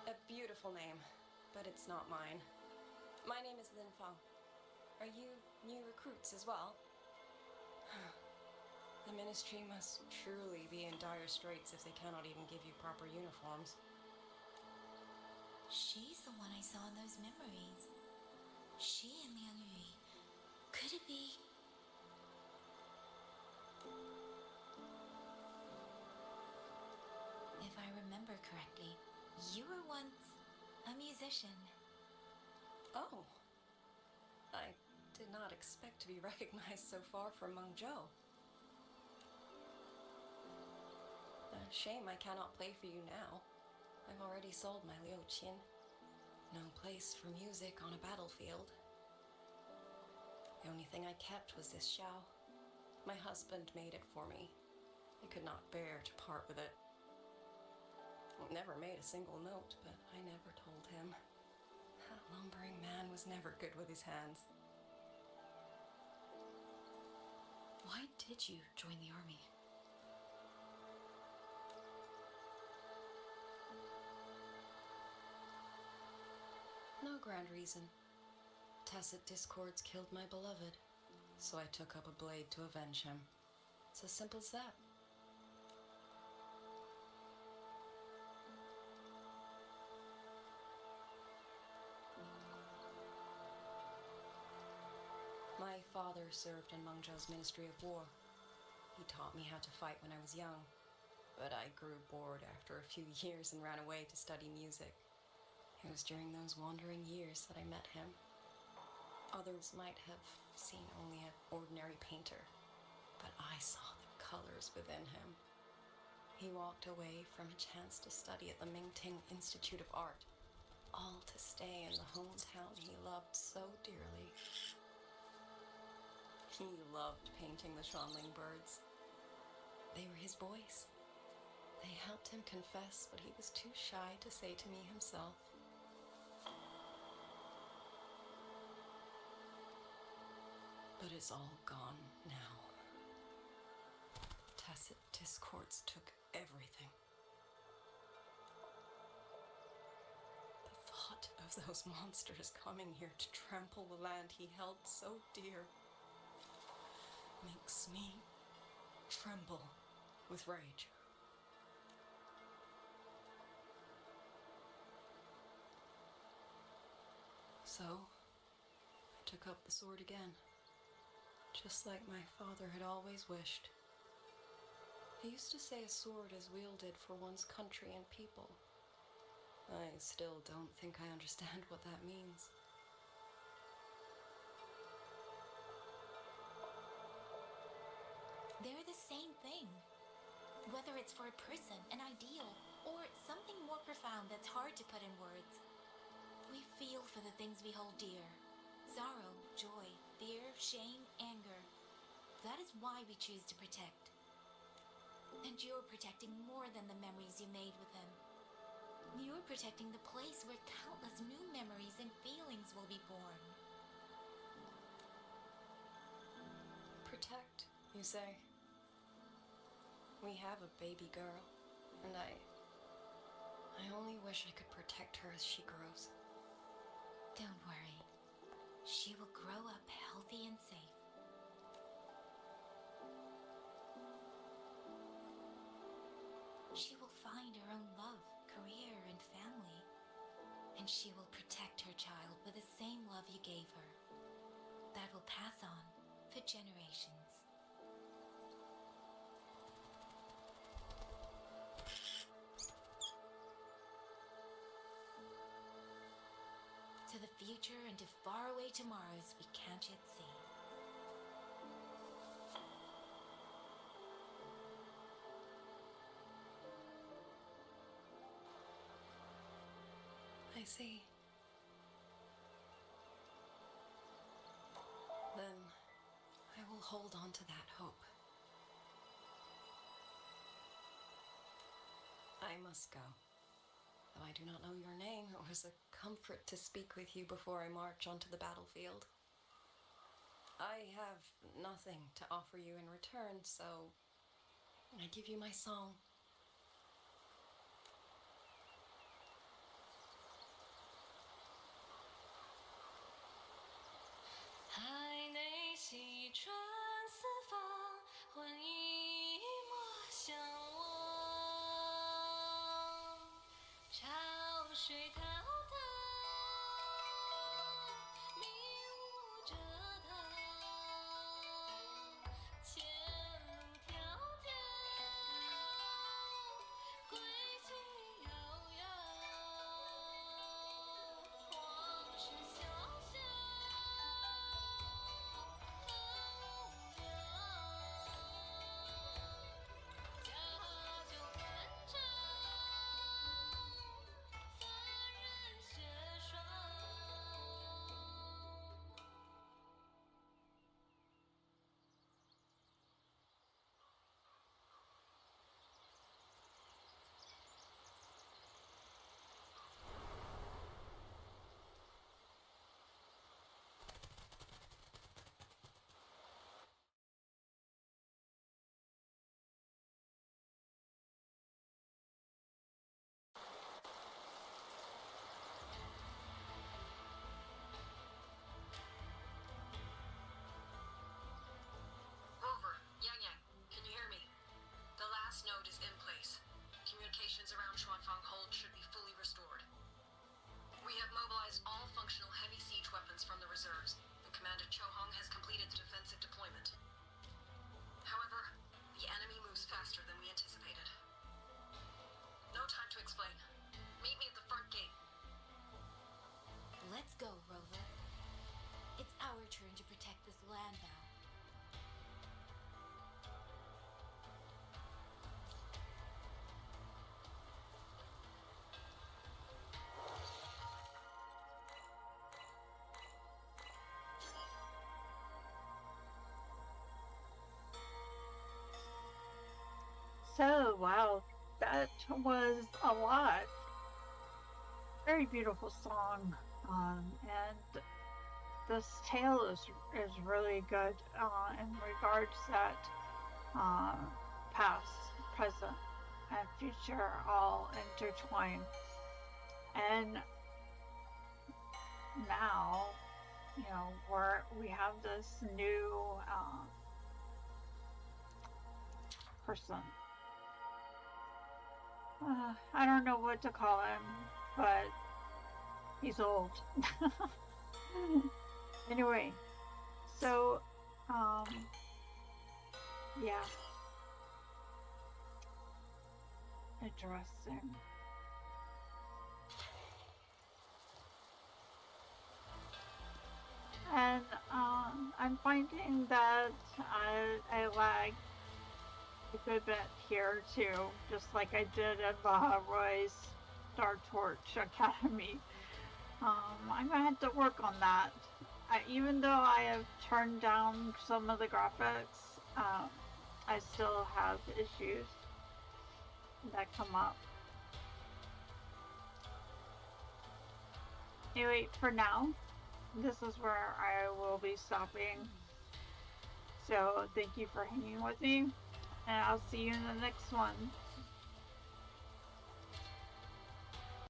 A beautiful name, but it's not mine. My name is Lin Feng. Are you new recruits as well? The ministry must truly be in dire straits if they cannot even give you proper uniforms. She's the one I saw in those memories. She and Liang Yu. Could it be? correctly. You were once a musician. Oh. I did not expect to be recognized so far from Mengzhou. A shame I cannot play for you now. I've already sold my Liuqin. No place for music on a battlefield. The only thing I kept was this xiao. My husband made it for me. I could not bear to part with it. It never made a single note, but I never told him. That lumbering man was never good with his hands. Why did you join the army? No grand reason. Tacit discords killed my beloved, so I took up a blade to avenge him. It's as simple as that. My father served in Mengzhou's Ministry of War. He taught me how to fight when I was young, but I grew bored after a few years and ran away to study music. It was during those wandering years that I met him. Others might have seen only an ordinary painter, but I saw the colors within him. He walked away from a chance to study at the Mingting Institute of Art, all to stay in the hometown he loved so dearly. He loved painting the Xuanling birds. They were his voice. They helped him confess what he was too shy to say to me himself. But it's all gone now. Tacit discords took everything. The thought of those monsters coming here to trample the land he held so dear makes me tremble with rage. So, I took up the sword again, just like my father had always wished. He used to say a sword is wielded for one's country and people. I still don't think I understand what that means. They're the same thing. Whether it's for a person, an ideal, or something more profound that's hard to put in words. We feel for the things we hold dear. Sorrow, joy, fear, shame, anger. That is why we choose to protect. And you're protecting more than the memories you made with him. You're protecting the place where countless new memories and feelings will be born. Protect, you say? We have a baby girl, and I only wish I could protect her as she grows. Don't worry. She will grow up healthy and safe. She will find her own love, career, and family. And she will protect her child with the same love you gave her. That will pass on for generations. To the future and to faraway tomorrows we can't yet see. I see. Then I will hold on to that hope. I must go. Though I do not know your name, it was a comfort to speak with you before I march onto the battlefield. I have nothing to offer you in return, so I give you my song. units from the reserves, and Commander Cho-Hung has completed the defensive deployment. However, the enemy moves faster than we anticipated. No time to explain. Meet me at the front gate. Let's go, Rover. It's our turn to protect this land now. So, wow, that was a lot. Very beautiful song. And this tale is really good in regards that past, present, and future all intertwine. And now, you know, we have this new person. I don't know what to call him, but he's old. Anyway, so, yeah. Interesting. And, I'm finding that I lag a good bit here too, just like I did at Baja Roy's Star Torch Academy. I'm gonna have to work on that. Even though I have turned down some of the graphics, I still have issues that come up. Anyway, for now, this is where I will be stopping. So thank you for hanging with me, and I'll see you in the next one.